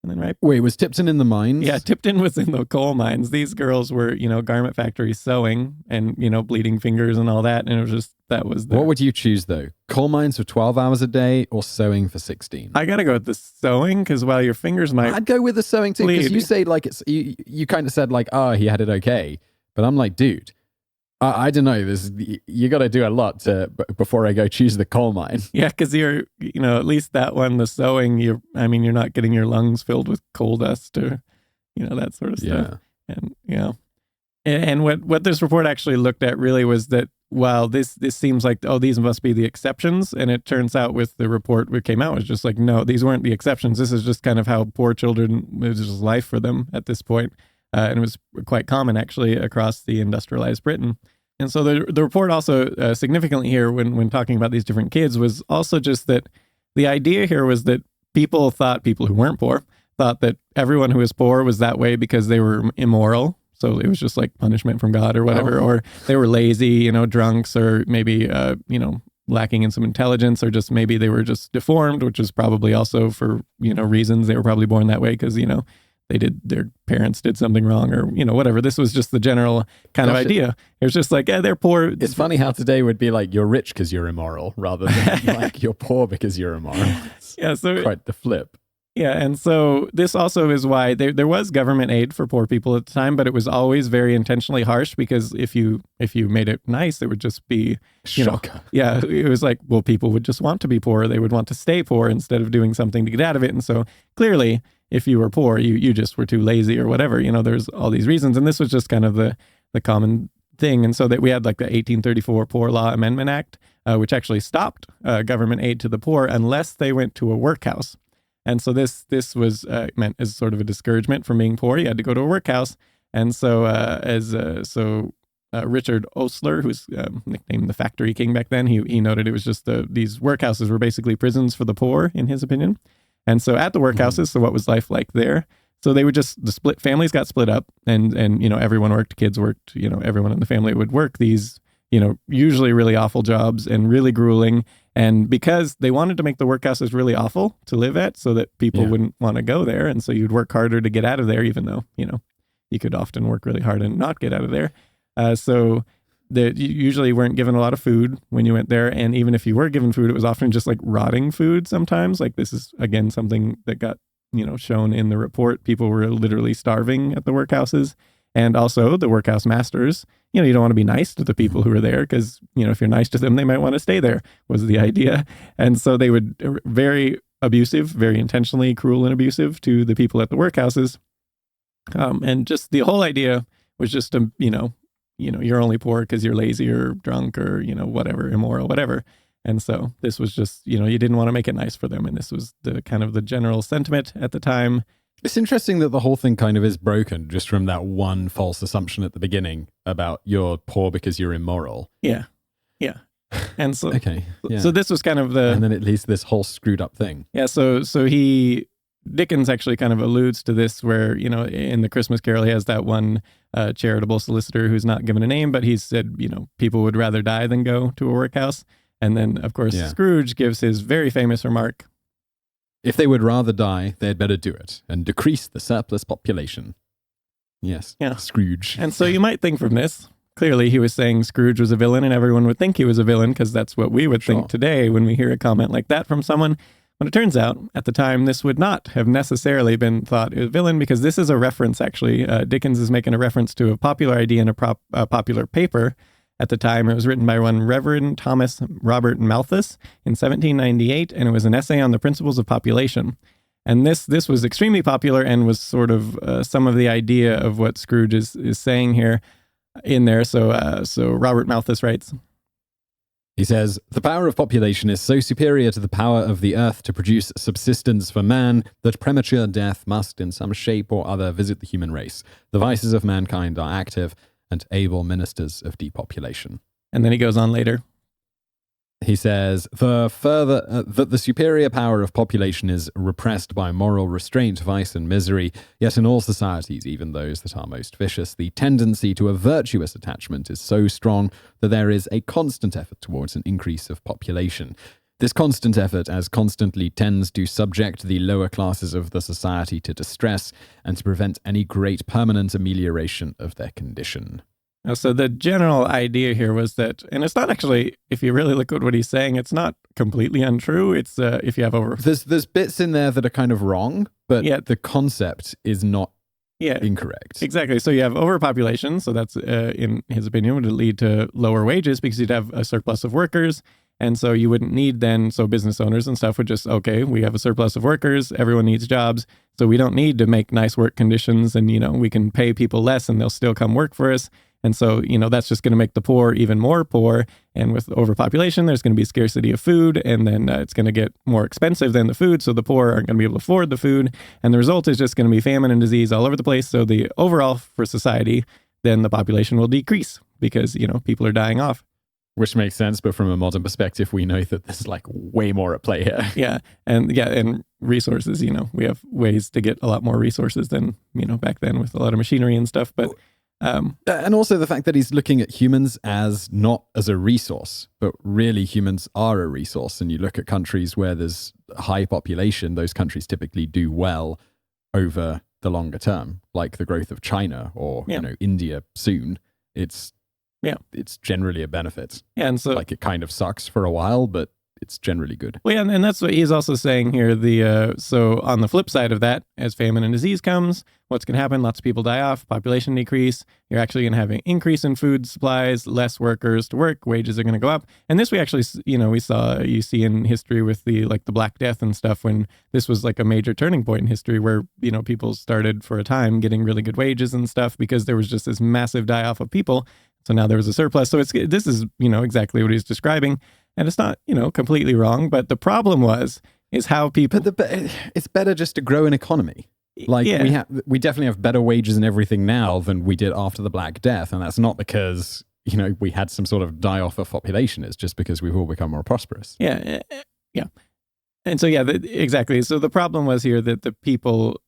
And then, right. Wait, was Tipton in the mines? Yeah, Tipton was in the coal mines. These girls were, garment factories sewing and, bleeding fingers and all that. And it was just, that was What would you choose though? Coal mines for 12 hours a day or sewing for 16? I got to go with the sewing because while your fingers might I'd go with the sewing too because you say like, you kind of said like, he had it okay. But I'm like, dude, I don't know. You got to do a lot before I go choose the coal mine. Yeah, because at least that one, the sewing, you're not getting your lungs filled with coal dust or, that sort of stuff. And, and what this report actually looked at really was that while this seems like, these must be the exceptions. And it turns out with the report that came out, was just like, no, these weren't the exceptions. This is just kind of how poor children, it was just life for them at this point. And it was quite common actually across the industrialized Britain. And so the report also significantly here when talking about these different kids was also just that the idea here was that people who weren't poor thought that everyone who was poor was that way because they were immoral. So it was just like punishment from God or whatever, or they were lazy, drunks, or maybe, lacking in some intelligence, or just maybe they were just deformed, which is probably also for, reasons they were probably born that way because, their parents did something wrong or, whatever. This was just the general kind of idea. It was just like, they're poor. It's funny how today would be like, you're rich because you're immoral rather than like you're poor because you're immoral. It's quite the flip. Yeah, and so this also is why there was government aid for poor people at the time, but it was always very intentionally harsh because if you made it nice, it would just be, shocker. It was like, well, people would just want to be poor. They would want to stay poor instead of doing something to get out of it. And so clearly, if you were poor, you just were too lazy or whatever. There's all these reasons. And this was just kind of the common thing. And so that we had like the 1834 Poor Law Amendment Act, which actually stopped government aid to the poor unless they went to a workhouse. And so this was meant as sort of a discouragement from being poor. You had to go to a workhouse. And so Richard Osler, who's nicknamed the Factory King back then, he noted it was just these workhouses were basically prisons for the poor, in his opinion. And so at the workhouses, so what was life like there? So they would families got split up and everyone worked, kids worked, everyone in the family would work these, usually really awful jobs and really grueling. And because they wanted to make the workhouses really awful to live at so that people wouldn't want to go there. And so you'd work harder to get out of there, even though, you could often work really hard and not get out of there. So you usually weren't given a lot of food when you went there. And even if you were given food, it was often just like rotting food sometimes. Like this is, again, something that got, shown in the report. People were literally starving at the workhouses. And also the workhouse masters, you don't want to be nice to the people who are there because, if you're nice to them, they might want to stay there, was the idea. And so they would very abusive, very intentionally cruel and abusive to the people at the workhouses. And just the whole idea was just to, you're only poor because you're lazy or drunk or, whatever, immoral, whatever. And so this was just, you didn't want to make it nice for them. And this was the kind of the general sentiment at the time. It's interesting that the whole thing kind of is broken just from that one false assumption at the beginning about you're poor because you're immoral. Yeah. And so, so this was kind of and then it leads to this whole screwed up thing. Yeah. So Dickens actually kind of alludes to this where, in the Christmas Carol, he has that one charitable solicitor who's not given a name, but he said, people would rather die than go to a workhouse. And then, of course, Scrooge gives his very famous remark, if they would rather die, they had better do it and decrease the surplus population. Yes. Yeah. Scrooge. And so you might think from this, clearly he was saying Scrooge was a villain and everyone would think he was a villain because that's what we would think today when we hear a comment like that from someone. But it turns out at the time, this would not have necessarily been thought a villain because this is a reference, actually. Dickens is making a reference to a popular idea in a popular paper. At the time, it was written by one Reverend Thomas Robert Malthus in 1798, and it was an essay on the principles of population. And this was extremely popular and was sort of some of the idea of what Scrooge is saying here in there. So Robert Malthus writes, he says, the power of population is so superior to the power of the earth to produce subsistence for man that premature death must in some shape or other visit the human race. The vices of mankind are active and able ministers of depopulation. And then he goes on later. He says, that the superior power of population is repressed by moral restraint, vice, and misery, yet in all societies, even those that are most vicious, the tendency to a virtuous attachment is so strong that there is a constant effort towards an increase of population. This constant effort as constantly tends to subject the lower classes of the society to distress and to prevent any great permanent amelioration of their condition. So the general idea here was that, and it's not actually, if you really look at what he's saying, it's not completely untrue. It's if you have over... There's bits in there that are kind of wrong, but the concept is not incorrect. Exactly. So you have overpopulation. So that's, in his opinion, would lead to lower wages because you'd have a surplus of workers. And so you wouldn't need then, so business owners and stuff would just, okay, we have a surplus of workers, everyone needs jobs, so we don't need to make nice work conditions and, we can pay people less and they'll still come work for us. And so, that's just going to make the poor even more poor. And with overpopulation, there's going to be scarcity of food, and then it's going to get more expensive than the food, so the poor aren't going to be able to afford the food. And the result is just going to be famine and disease all over the place. So the overall for society, then the population will decrease because, people are dying off. Which makes sense, but from a modern perspective, we know that there's like way more at play here. And resources, we have ways to get a lot more resources than, back then with a lot of machinery and stuff. But and also the fact that he's looking at humans as not as a resource, but really humans are a resource. And you look at countries where there's a high population, those countries typically do well over the longer term, like the growth of China or, India soon. It's generally a benefit. Yeah, and so like it kind of sucks for a while, but it's generally good. Well, yeah, and that's what he's also saying here. So on the flip side of that, as famine and disease comes, what's going to happen? Lots of people die off, population decrease. You're actually going to have an increase in food supplies, less workers to work, wages are going to go up. And this we actually, you see in history with the Black Death and stuff, when this was like a major turning point in history where, people started for a time getting really good wages and stuff because there was just this massive die off of people. So now there was a surplus. So this is, exactly what he's describing. And it's not, completely wrong. But the problem is how people... But it's better just to grow an economy. We definitely have better wages and everything now than we did after the Black Death. And that's not because, we had some sort of die-off of population. It's just because we've all become more prosperous. Yeah. And so, exactly. So the problem was here that the people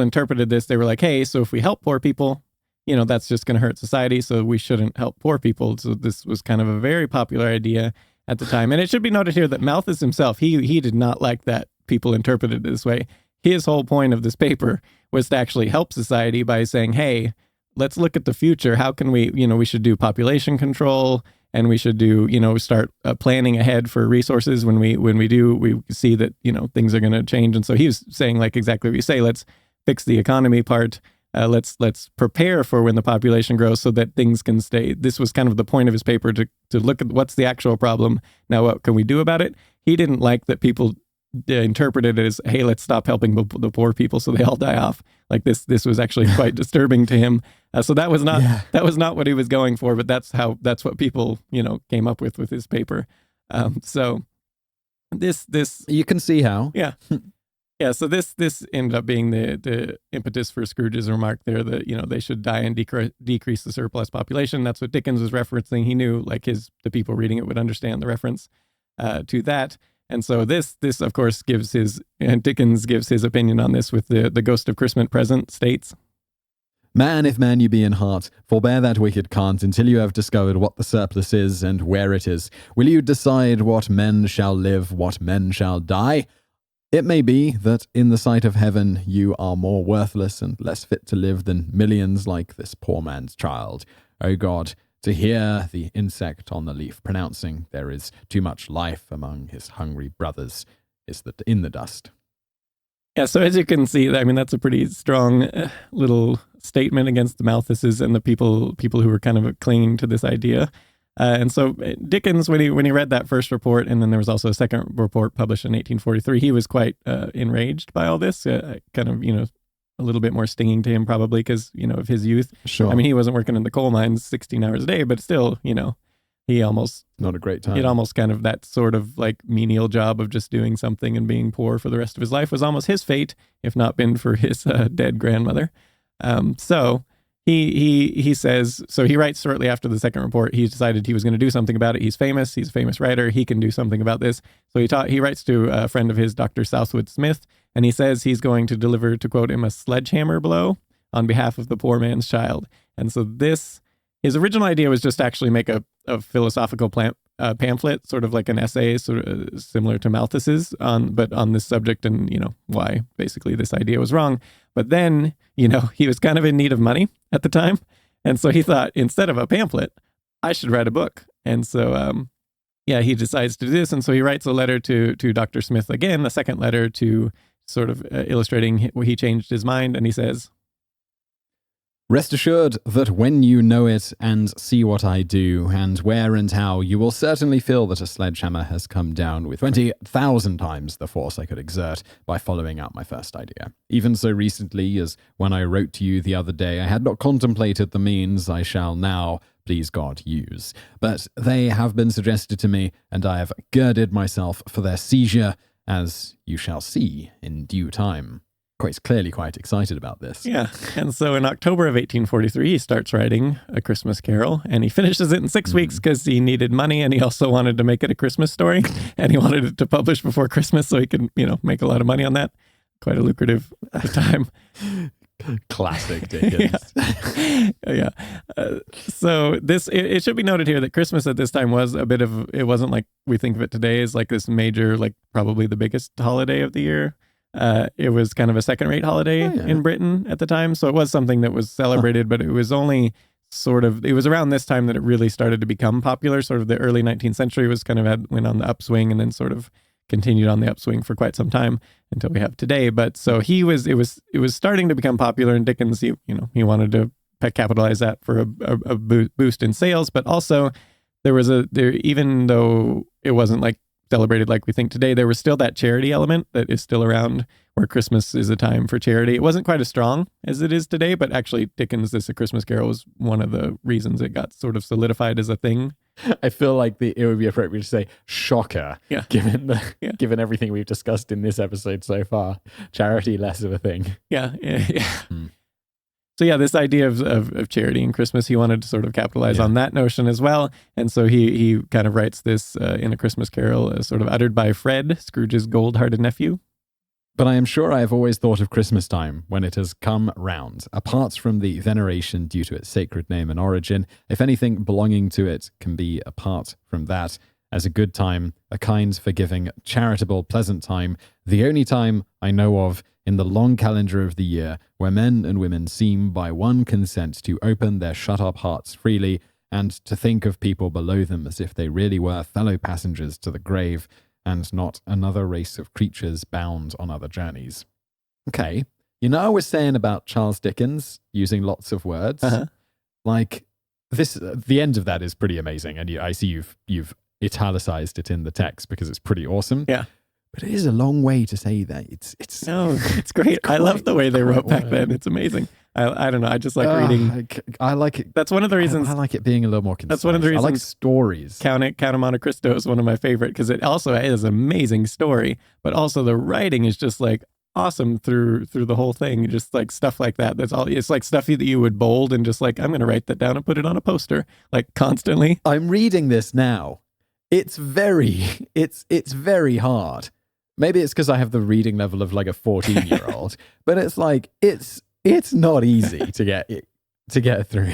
interpreted this. They were like, hey, so if we help poor people, that's just going to hurt society, so we shouldn't help poor people. So this was kind of a very popular idea at the time. And it should be noted here that Malthus himself, he did not like that people interpreted it this way. His whole point of this paper was to actually help society by saying, hey, let's look at the future. How can we, we should do population control, and we should do, start planning ahead for resources when we see that, things are going to change. And so he was saying like exactly what you say, let's fix the economy part. Let's prepare for when the population grows so that things can stay. This was kind of the point of his paper, to look at what's the actual problem. Now, what can we do about it? He didn't like that people interpreted it as, hey, let's stop helping the poor people so they all die off. Like this was actually quite disturbing to him. So that was not what he was going for, but that's what people, came up with his paper. So this you can see how. Yeah. Yeah, so this ended up being the impetus for Scrooge's remark there that, they should die and decrease the surplus population. That's what Dickens was referencing. He knew the people reading it would understand the reference to that. And so this of course Dickens gives his opinion on this with the Ghost of Christmas Present states. Man, if man you be in heart, forbear that wicked cant until you have discovered what the surplus is and where it is. Will you decide what men shall live, what men shall die? It may be that in the sight of heaven you are more worthless and less fit to live than millions like this poor man's child. O God, to hear the insect on the leaf pronouncing there is too much life among his hungry brothers is in the dust. Yeah, so as you can see, that's a pretty strong little statement against the Malthuses and the people who were kind of clinging to this idea. And so Dickens, when he read that first report, and then there was also a second report published in 1843, he was quite enraged by all this, kind of, a little bit more stinging to him probably because, of his youth. Sure. He wasn't working in the coal mines 16 hours a day, but still, he almost... Not a great time. He had almost kind of that sort of like menial job of just doing something and being poor for the rest of his life was almost his fate, if not been for his dead grandmother. So... He says, so he writes shortly after the second report, he decided he was going to do something about it. He's famous. He's a famous writer. He can do something about this. So he writes to a friend of his, Dr. Southwood Smith, and he says he's going to deliver, to quote him, a sledgehammer blow on behalf of the poor man's child. And so his original idea was just to actually make a philosophical pamphlet, sort of like an essay, sort of similar to Malthus's, but on this subject and, why basically this idea was wrong. But then, he was kind of in need of money at the time. And so he thought, instead of a pamphlet, I should write a book. And so, he decides to do this. And so he writes a letter to Dr. Smith again, a second letter to sort of illustrating where he changed his mind. And he says, Rest assured that when you know it and see what I do and where and how, you will certainly feel that a sledgehammer has come down with 20,000 times the force I could exert by following out my first idea. Even so recently as when I wrote to you the other day, I had not contemplated the means I shall now, please God, use. But they have been suggested to me, and I have girded myself for their seizure, as you shall see in due time. Quite clearly quite excited about this. Yeah. And so in October of 1843, he starts writing A Christmas Carol, and he finishes it in 6 weeks because he needed money, and he also wanted to make it a Christmas story, and he wanted it to publish before Christmas so he could, make a lot of money on that. Quite a lucrative at the time. Classic Dickens. Yeah. So it should be noted here that Christmas at this time was it wasn't like we think of it today as like this major, like probably the biggest holiday of the year. It was kind of a second-rate holiday in Britain at the time. So it was something that was celebrated, but it was only it was around this time that it really started to become popular. Sort of the early 19th century was went on the upswing and then sort of continued on the upswing for quite some time until we have today. But so it was starting to become popular, and Dickens, he wanted to capitalize that for a boost in sales, but also even though it wasn't like celebrated like we think today, there was still that charity element that is still around, where Christmas is a time for charity. It wasn't quite as strong as it is today, but actually Dickens' A Christmas Carol was one of the reasons it got sort of solidified as a thing. I feel like it would be appropriate to say shocker, given everything we've discussed in this episode so far. Charity less of a thing. Yeah. So yeah, this idea of charity and Christmas, he wanted to sort of capitalize on that notion as well. And so he kind of writes this in A Christmas Carol, sort of uttered by Fred, Scrooge's gold-hearted nephew. But I am sure I have always thought of Christmas time when it has come round, apart from the veneration due to its sacred name and origin. If anything belonging to it can be apart from that, as a good time, a kind, forgiving, charitable, pleasant time, the only time I know of in the long calendar of the year where men and women seem by one consent to open their shut-up hearts freely and to think of people below them as if they really were fellow passengers to the grave and not another race of creatures bound on other journeys. Okay, I was saying about Charles Dickens using lots of words. Like this, the end of that is pretty amazing, and I see you've italicized it in the text because it's pretty awesome. Yeah. But it is a long way to say that. It's great. I love the way they wrote back then. It's amazing. I don't know. I just like reading. I like it. That's one of the reasons. I like it being a little more concise. That's one of the reasons. I like stories. Count of Monte Cristo is one of my favorite because it also is an amazing story, but also the writing is just like awesome through the whole thing. Just like stuff like that. That's all. It's like stuff that you would bold and just like, I'm going to write that down and put it on a poster like constantly. I'm reading this now. It's very hard. Maybe it's because I have the reading level of like a 14-year-old, but it's like, it's not easy to get through.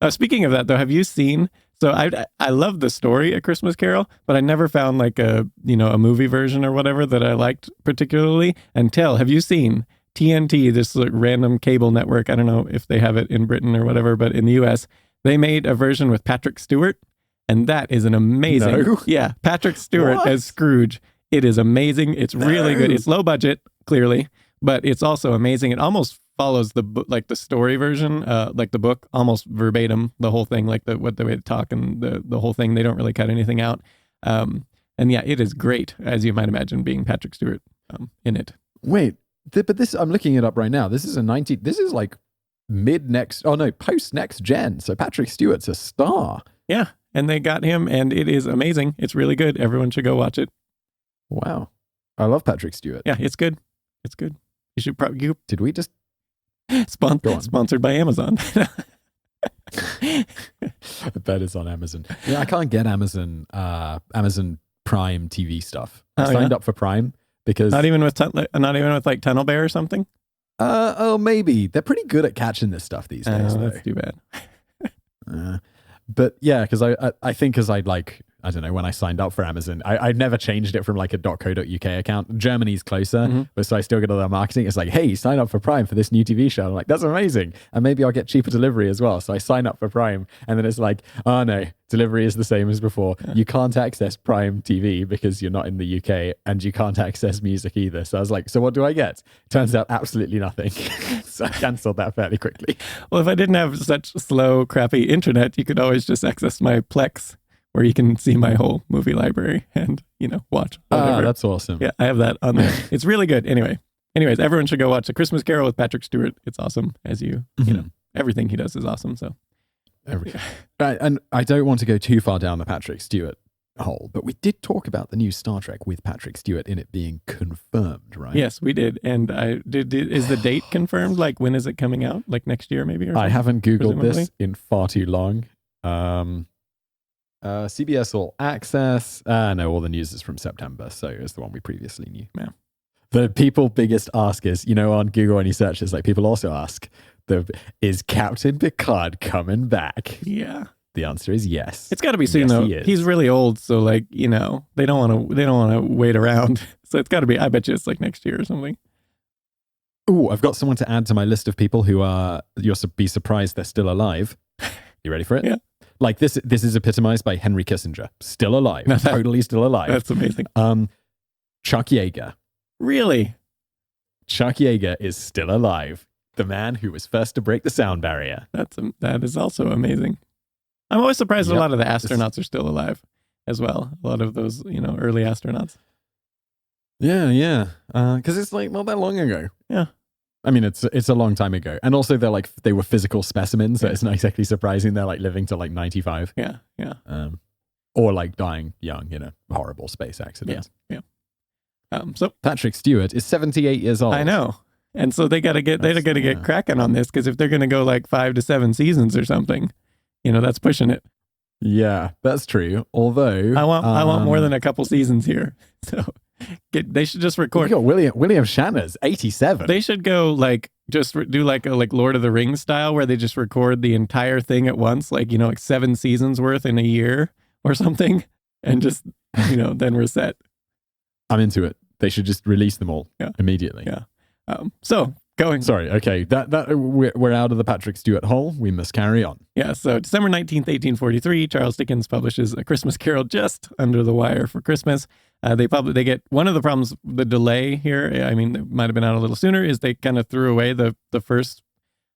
Speaking of that though, have you seen, so I love the story A Christmas Carol, but I never found like a movie version or whatever that I liked particularly until, have you seen TNT, this like random cable network? I don't know if they have it in Britain or whatever, but in the US, they made a version with Patrick Stewart, and that is an amazing, Patrick Stewart as Scrooge. It is amazing. It's really good. It's low budget, clearly, but it's also amazing. It almost follows the story version, like the book, almost verbatim, the whole thing, like the way they talk and the whole thing. They don't really cut anything out. And yeah, it is great, as you might imagine, being Patrick Stewart in it. Wait, but this, I'm looking it up right now. This is like post next gen. So Patrick Stewart's a star. Yeah, and they got him, and it is amazing. It's really good. Everyone should go watch it. Wow. I love Patrick Stewart. Yeah, it's good. It's good. You should probably... Did we just... Sponsored by Amazon. I bet it's on Amazon. Yeah, I can't get Amazon Prime TV stuff. I signed up for Prime because... Not even with like Tunnel Bear or something? Maybe. They're pretty good at catching this stuff these days. That's too bad. But yeah, because I think as I like I don't know, when I signed up for Amazon, I've never changed it from like a .co.uk account. Germany's closer, but so I still get all their marketing. It's like, hey, sign up for Prime for this new TV show. I'm like, that's amazing. And maybe I'll get cheaper delivery as well. So I sign up for Prime, and then it's like, oh no, delivery is the same as before. You can't access Prime TV because you're not in the UK, and you can't access music either. So I was like, so what do I get? Turns out absolutely nothing. So I cancelled that fairly quickly. Well, if I didn't have such slow, crappy internet, you could always just access my Plex, where you can see my whole movie library and, watch whatever. Ah, that's awesome. Yeah, I have that on there. It's really good. Anyways, everyone should go watch A Christmas Carol with Patrick Stewart. It's awesome. As you know, everything he does is awesome. So, Right, and I don't want to go too far down the Patrick Stewart hole, but we did talk about the new Star Trek with Patrick Stewart in it being confirmed, right? Yes, we did. And is the date confirmed? Like, when is it coming out? Like next year, maybe? Or I haven't Googled presumably? this in far too long. CBS All Access. No, all the news is from September, so it's the one we previously knew. Yeah. The people biggest ask is, on Google when you search, it's like people also ask, is Captain Picard coming back? Yeah. The answer is yes. It's got to be soon Yes, though. he is. He's really old, so they don't want to wait around. So it's got to be. I bet you it's like next year or something. Ooh, I've got someone to add to my list of people who you'll be surprised they're still alive. You ready for it? Yeah. Like this is epitomized by Henry Kissinger. Still alive. Totally still alive. That's amazing. Chuck Yeager. Really? Chuck Yeager is still alive. The man who was first to break the sound barrier. That is also amazing. I'm always surprised that a lot of the astronauts are still alive as well. A lot of those, early astronauts. Yeah. Because it's like not that long ago. Yeah. I mean, it's a long time ago. And also they were physical specimens, so it's not exactly surprising they're like living to like 95. Yeah. Or like dying young in a horrible space accident. Yeah. So Patrick Stewart is 78 years old. I know. And so they got to get cracking on this, because if they're going to go like 5 to 7 seasons or something, that's pushing it. Yeah, that's true. Although I want more than a couple seasons here. So they should just record. We got William Shatner's 87. They should go do like a Lord of the Rings style, where they just record the entire thing at once, like 7 seasons worth in a year or something, and just then we're set. I'm into it. They should just release them all immediately. Yeah. So going. Sorry. Okay. That we're out of the Patrick Stewart hole. We must carry on. Yeah. So December 19th, 1843, Charles Dickens publishes A Christmas Carol just under the wire for Christmas. They get one of the problems, the delay here. I mean, it might have been out a little sooner. Is they kind of threw away the first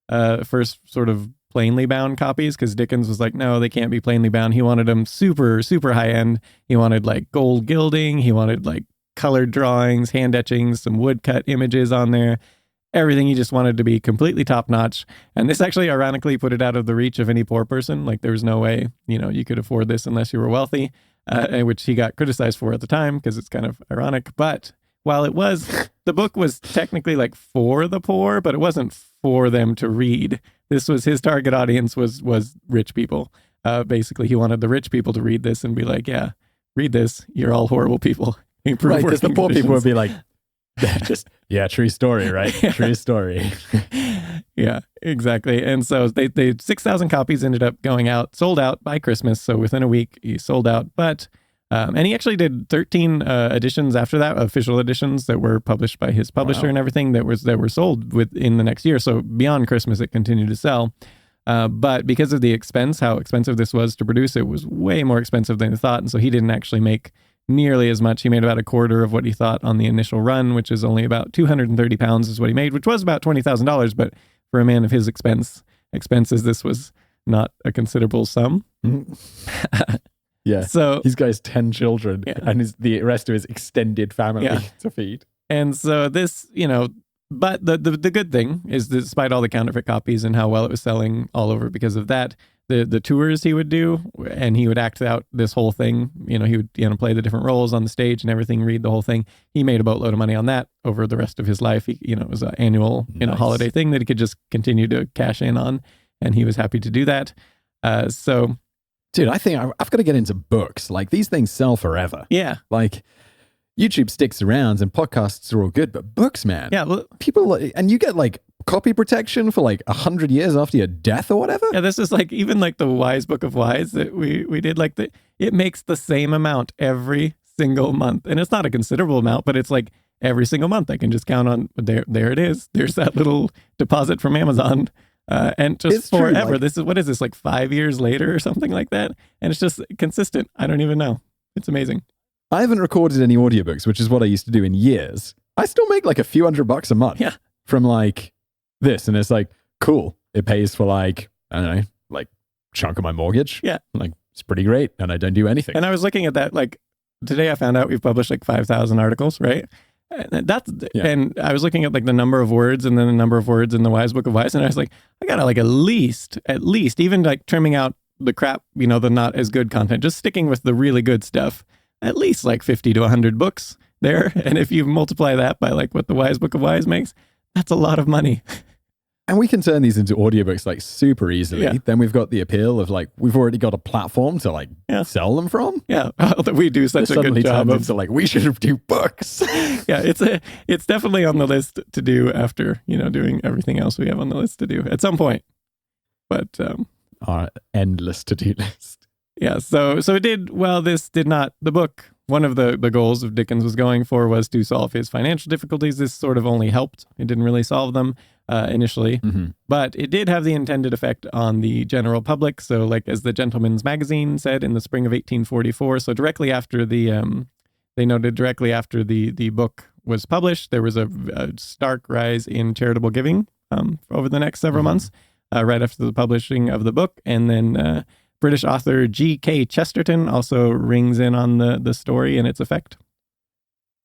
sort of plainly bound copies, because Dickens was like, no, they can't be plainly bound. He wanted them super, super high end. He wanted like gold gilding. He wanted like colored drawings, hand etchings, some woodcut images on there. Everything he just wanted to be completely top notch. And this actually ironically put it out of the reach of any poor person. Like there was no way, you could afford this unless you were wealthy, which he got criticized for at the time, because it's kind of ironic. But while the book was technically like for the poor, but it wasn't for them to read. This was his target audience was rich people. Basically, he wanted the rich people to read this and be like, yeah, read this. You're all horrible people. Right, because the poor people would be like, true story, right? True story. Yeah, exactly. And so they 6,000 copies ended up going out, sold out by Christmas. So within a week, he sold out. But and he actually did 13 editions after that, official editions that were published by his publisher and everything that were sold within the next year. So beyond Christmas, it continued to sell. But because of the expense, how expensive this was to produce, it was way more expensive than he thought. And so he didn't actually make nearly as much. He made about a quarter of what he thought on the initial run, which is only about 230 pounds is what he made, which was about $20,000. But for a man of his expenses, this was not a considerable sum. Yeah. So he's got his 10 children and the rest of his extended family to feed. And so this, but the good thing is, despite all the counterfeit copies and how well it was selling all over because of that, the tours he would do, and he would act out this whole thing. He would play the different roles on the stage and everything, read the whole thing. He made a boatload of money on that over the rest of his life. It was an annual holiday thing that he could just continue to cash in on, and he was happy to do that. So, dude, I think I've got to get into books. Like, these things sell forever. Yeah. Like, YouTube sticks around and podcasts are all good, but books, man. Yeah. Well, people, and you get like copy protection for like 100 years after your death or whatever? Yeah, this is like even like the Wise Book of Wise that we did, like it makes the same amount every single month. And it's not a considerable amount, but it's like every single month I can just count on there it is. There's that little deposit from Amazon. And just It's true, forever. like- This is, what is this, like 5 years later or something like that? And it's just consistent. I don't even know. It's amazing. I haven't recorded any audiobooks, which is what I used to do in years. I still make like a few $100 a month Yeah. from like this. And it's like, cool. It pays for like, I don't know, like chunk of my mortgage. Yeah. Like it's pretty great. And I don't do anything. And I was looking at that, like today I found out we've published like 5,000 articles, right? And and I was looking at like the number of words and then the number of words in the Wise Book of Wise. And I was like, I gotta like at least, even like trimming out the crap, the not as good content, just sticking with the really good stuff, at least like 50 to 100 books there. And if you multiply that by like what the Wise Book of Wise makes, that's a lot of money. And we can turn these into audiobooks like super easily. Yeah. Then we've got the appeal of like, we've already got a platform to like sell them from. Yeah. We do such a Suddenly good job turns of, into like, we should do books. yeah, it's definitely on the list to do after, doing everything else we have on the list to do at some point. But, Our endless to-do list. yeah, so it did, well, this did not, the book, one of the goals of Dickens was going for was to solve his financial difficulties. This sort of only helped. It didn't really solve them initially, but it did have the intended effect on the general public. So like as the Gentleman's Magazine said in the spring of 1844, so directly after they noted directly after the book was published, there was a stark rise in charitable giving over the next several months, right after the publishing of the book. And then British author G.K. Chesterton also rings in on the story and its effect.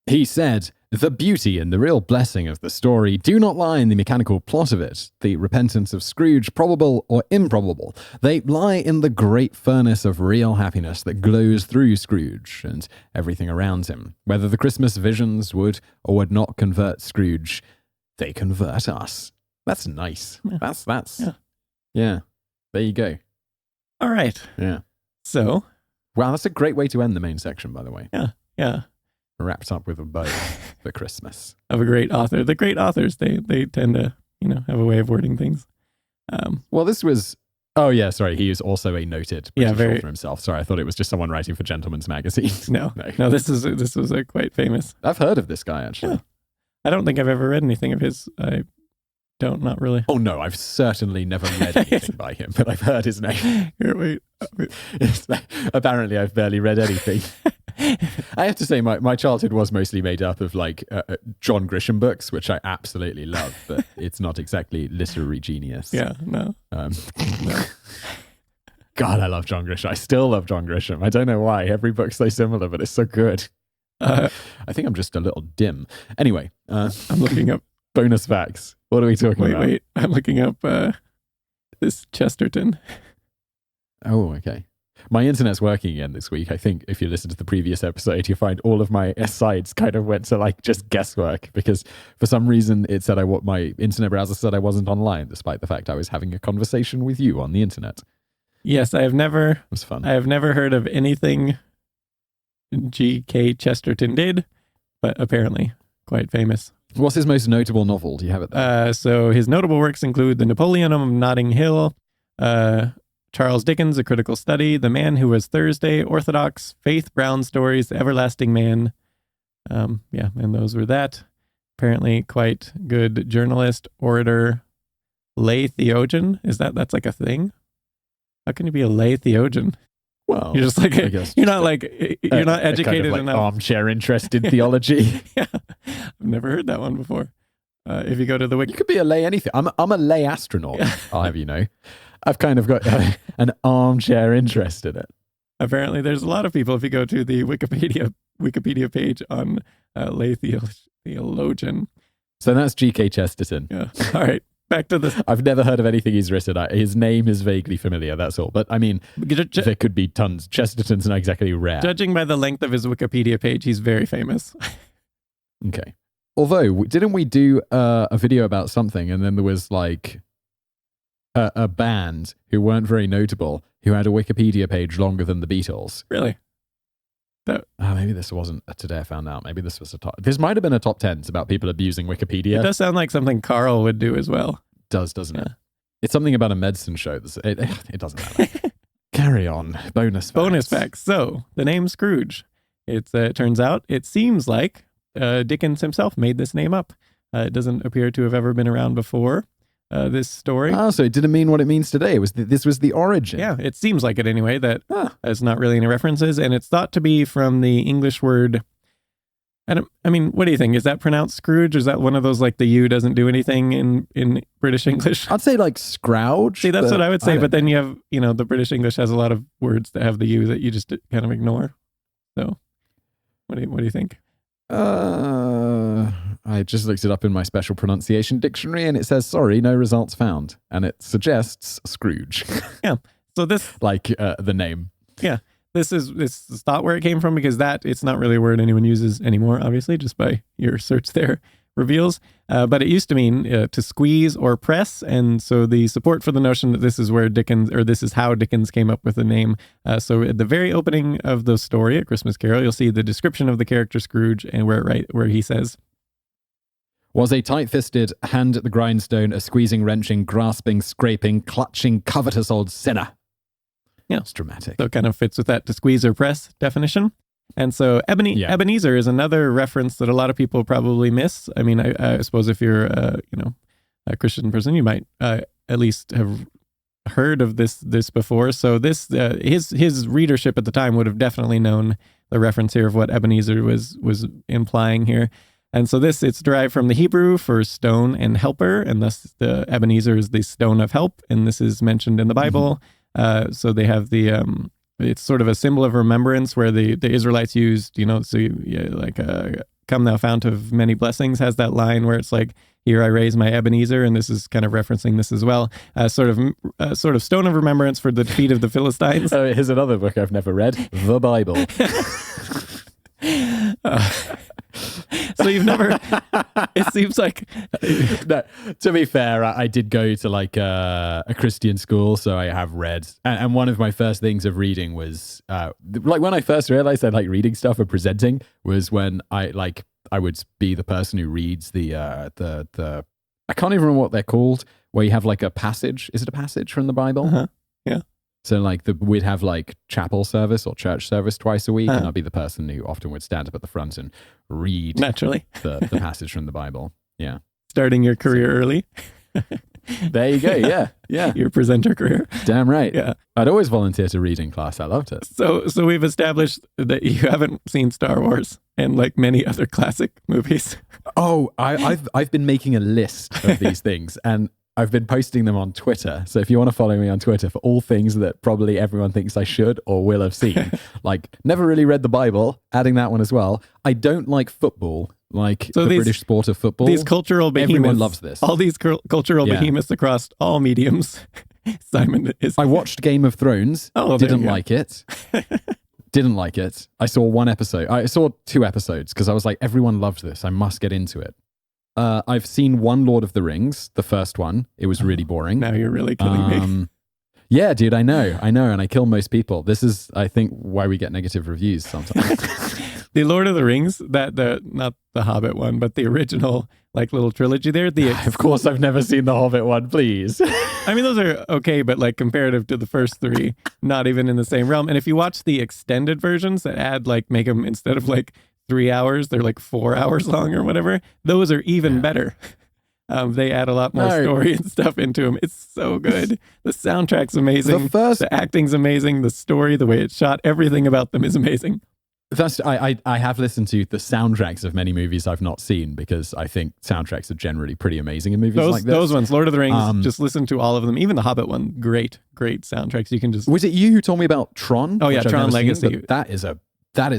He said, "The beauty and the real blessing of the story do not lie in the mechanical plot of it, the repentance of Scrooge, probable or improbable. They lie in the great furnace of real happiness that glows through Scrooge and everything around him. Whether the Christmas visions would or would not convert Scrooge, they convert us." That's nice. Yeah. That's Yeah. yeah. There you go. All right. Yeah. So, Wow, that's a great way to end the main section, by the way. yeah, Wrapped up with a bow for Christmas. of a great author. The great authors, they tend to, have a way of wording things. Well, this was... Oh, yeah, sorry. He is also a noted British very- author himself. Sorry, I thought it was just someone writing for Gentleman's Magazine. No, this was quite famous. I've heard of this guy, actually. Yeah. I don't think I've ever read anything of his. I don't, not really. Oh, no, I've certainly never read anything by him, but I've heard his name. Here, wait. Apparently, I've barely read anything. I have to say, my childhood was mostly made up of like John Grisham books, which I absolutely love, but it's not exactly literary genius. Yeah, no. No. God, I love John Grisham. I still love John Grisham. I don't know why. Every book's so similar, but it's so good. I think I'm just a little dim. Anyway, I'm looking up. bonus facts. What are we talking about? Wait. I'm looking up this Chesterton. Oh, okay. My internet's working again this week. I think if you listen to the previous episode, you find all of my sides kind of went to like just guesswork because for some reason it said my internet browser said I wasn't online, despite the fact I was having a conversation with you on the internet. Yes, I have never. It was fun. I have never heard of anything G.K. Chesterton did, but apparently quite famous. What's his most notable novel? Do you have it there? So his notable works include The Napoleon of Notting Hill, Charles Dickens, A Critical Study, The Man Who Was Thursday, Orthodox, Faith Brown Stories, The Everlasting Man. And those were that. Apparently quite good journalist, orator, lay theologian. That's like a thing? How can you be a lay theologian? Well, You're just like, I guess you're not educated kind of like enough. armchair interest in theology. Yeah, I've never heard that one before. If you go to the wiki, You could be a lay anything. I'm a lay astronaut. Yeah. I'll have you know. I've kind of got an armchair interest in it. apparently there's a lot of people. If you go to the Wikipedia page on lay theologian. So that's G.K. Chesterton. Yeah. All right. Back to the. I've never heard of anything he's written. His name is vaguely familiar, that's all. But I mean, there could be tons. Chesterton's not exactly rare. Judging by the length of his Wikipedia page, he's very famous. Okay. Although, didn't we do a video about something and then there was like a band who weren't very notable who had a Wikipedia page longer than the Beatles? Really? Maybe this wasn't a Today I Found Out. Maybe this was a top. This might have been a top 10. It's about people abusing Wikipedia. It does sound like something Carl would do as well. Doesn't it? It's something about a medicine show. It doesn't matter. Carry on. Bonus facts. So the name Scrooge. It turns out it seems like Dickens himself made this name up. It doesn't appear to have ever been around before. This story. So it didn't mean what it means today. This was the origin. Yeah, it seems like it anyway. That there's not really any references, and it's thought to be from the English word. I mean, what do you think? Is that pronounced Scrooge? Or is that one of those like the U doesn't do anything in British English? I'd say like Scrouge. See, that's what I would say. But then you have, the British English has a lot of words that have the U that you just kind of ignore. So, what do you think? I just looked it up in my special pronunciation dictionary, and it says, "Sorry, no results found," and it suggests Scrooge. Yeah. So this, like the name. Yeah. This is thought where it came from, because it's not really a word anyone uses anymore, obviously, just by your search there reveals. But it used to mean to squeeze or press. And so the support for the notion that this is where Dickens, or this is how Dickens came up with the name. So at the very opening of the story, A Christmas Carol, you'll see the description of the character Scrooge, and where he says, "Was a tight-fisted, hand at the grindstone, a squeezing, wrenching, grasping, scraping, clutching, covetous old sinner." Yeah. It's dramatic. So it kind of fits with that to squeeze or press definition. And so Ebenezer is another reference that a lot of people probably miss. I mean, I suppose if you're, a Christian person, you might at least have heard of this before. So this, his readership at the time would have definitely known the reference here of what Ebenezer was implying here. And so it's derived from the Hebrew for stone and helper, and thus the Ebenezer is the stone of help, and this is mentioned in the Bible. Mm-hmm. So they have it's sort of a symbol of remembrance where the Israelites used, "Come thou fount of many blessings" has that line where it's like, "Here I raise my Ebenezer," and this is kind of referencing this as well. Sort of stone of remembrance for the defeat of the Philistines. Here's another book I've never read, the Bible. So you've never, it seems like. No, to be fair, I did go to like a Christian school, so I have read. And one of my first things of reading was, like when I first realized I like reading stuff or presenting was when I would be the person who reads the I can't even remember what they're called, where you have like a passage. Is it a passage from the Bible? Uh-huh. Yeah. So like we'd have like chapel service or church service twice a week, and I'd be the person who often would stand up at the front and read naturally the passage from the Bible. Yeah. Starting your career early. There you go. Yeah. Yeah. Your presenter career. Damn right. Yeah. I'd always volunteer to read in class. I loved it. So we've established that you haven't seen Star Wars and like many other classic movies. Oh, I've been making a list of these things, and I've been posting them on Twitter. So if you want to follow me on Twitter for all things that probably everyone thinks I should or will have seen, like never really read the Bible, adding that one as well. I don't like football, like the British sport of football. These cultural behemoths. Everyone loves this. All these cultural behemoths across all mediums. Simon is. I watched Game of Thrones. Oh, didn't like it. Didn't like it. I saw one episode. I saw 2 episodes because I was like, everyone loved this. I must get into it. I've seen one Lord of the Rings, the first one. It was really boring. Now you're really killing me. Yeah, dude, I know, and I kill most people. This is, I think, why we get negative reviews sometimes. The Lord of the Rings, not the Hobbit one, but the original, like little trilogy there. Of course, I've never seen the Hobbit one. Please. I mean, those are okay, but like comparative to the first 3, not even in the same realm. And if you watch the extended versions that make them, instead of like 3 hours, they're like 4 hours long or whatever. Those are even better. They add a lot more story and stuff into them. It's so good. The soundtrack's amazing. The acting's amazing. The story, the way it's shot, everything about them is amazing. I have listened to the soundtracks of many movies I've not seen, because I think soundtracks are generally pretty amazing in movies like this. Those ones, Lord of the Rings, just listen to all of them. Even the Hobbit one, great soundtracks. You can just. Was it you who told me about Tron? Oh yeah, Tron Legacy. That is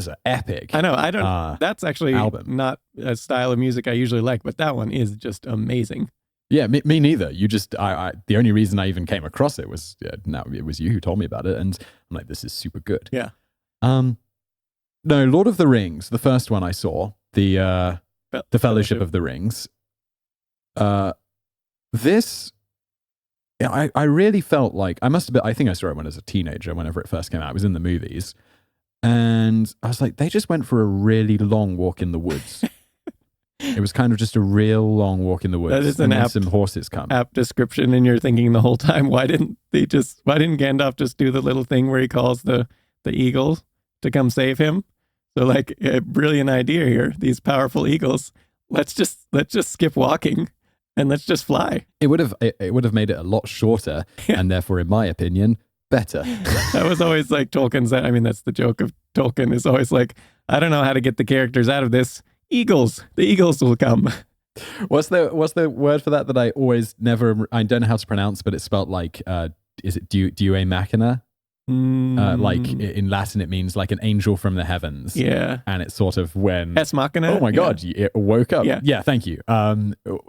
an epic. I know. I don't. That's actually album. Not a style of music I usually like, but that one is just amazing. Yeah, me neither. You just, the only reason I even came across it was, it was you who told me about it, and I'm like, this is super good. Yeah. No, Lord of the Rings, the first one I saw, the Fellowship of the Rings. This, I really felt like, I think I saw it when I was a teenager, whenever it first came out. I was in the movies. And I was like, they just went for a really long walk in the woods. It was kind of just a real long walk in the woods. That is and an then apt, some horses come. apt description, and you're thinking the whole time, why didn't Gandalf just do the little thing where he calls the eagles to come save him? So like a brilliant idea here, these powerful eagles. Let's just skip walking and let's just fly. It would have made it a lot shorter, and therefore, in my opinion, better. That was always like Tolkien's. I mean, that's the joke of Tolkien, is always like, I don't know how to get the characters out of this. Eagles, the eagles will come. What's the word for that I always I don't know how to pronounce, but it's spelled like is it due machina? Like in Latin, it means like an angel from the heavens. Yeah. And it's sort of when Es machina. Oh my God, it woke up. Yeah, thank you.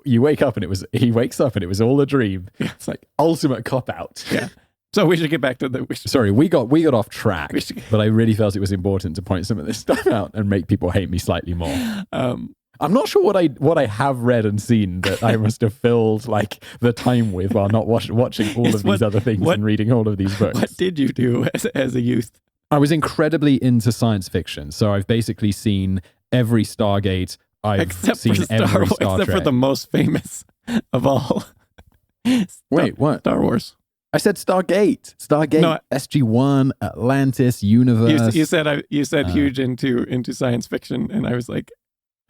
You wake up and he wakes up and it was all a dream. Yeah. It's like ultimate cop out. Yeah. So we should get back to Sorry, we got off track, but I really felt it was important to point some of this stuff out and make people hate me slightly more. I'm not sure what I have read and seen that I must have filled like the time with while not watching all of these other things and reading all of these books. What did you do as a youth? I was incredibly into science fiction, so I've basically seen every Stargate. Except for Star Trek. For the most famous of all. Wait, what? Star Wars. I said Stargate. No, SG-1, Atlantis, Universe. You said huge into science fiction, and I was like,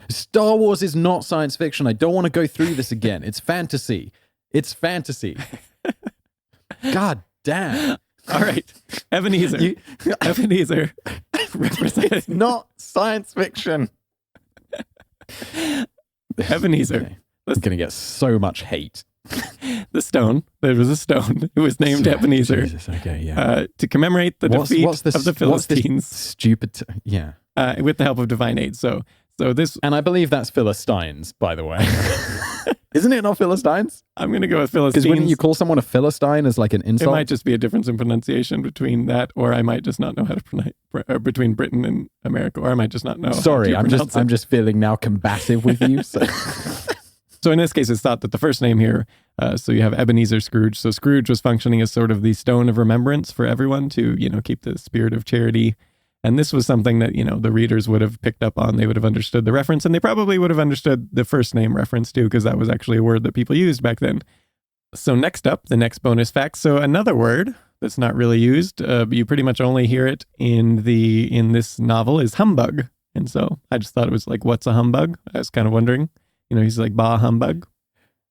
Star Wars is not science fiction. I don't want to go through this again. It's fantasy. God damn. All right. Ebenezer. Ebenezer. It's not science fiction. Ebenezer. I'm going to get so much hate. The stone. There was a stone. It was named Ebenezer. Jesus, okay, yeah. To commemorate the defeat of the Philistines. Stupid. Yeah. With the help of divine aid. So this. And I believe that's Philistines, by the way. Isn't it not Philistines? I'm going to go with Philistines. Because when you call someone a Philistine as like an insult. It might just be a difference in pronunciation between that, or I might just not know how to pronounce between Britain and America, or I might just not know. Sorry, I'm just feeling now combative with you. So. So in this case, it's thought that the first name here, so you have Ebenezer Scrooge. So Scrooge was functioning as sort of the stone of remembrance for everyone to, keep the spirit of charity. And this was something that, the readers would have picked up on. They would have understood the reference, and they probably would have understood the first name reference too, because that was actually a word that people used back then. So next up, the next bonus fact. So another word that's not really used, but you pretty much only hear it in this novel, is humbug. And so I just thought it was like, what's a humbug? I was kind of wondering. He's like, bah humbug.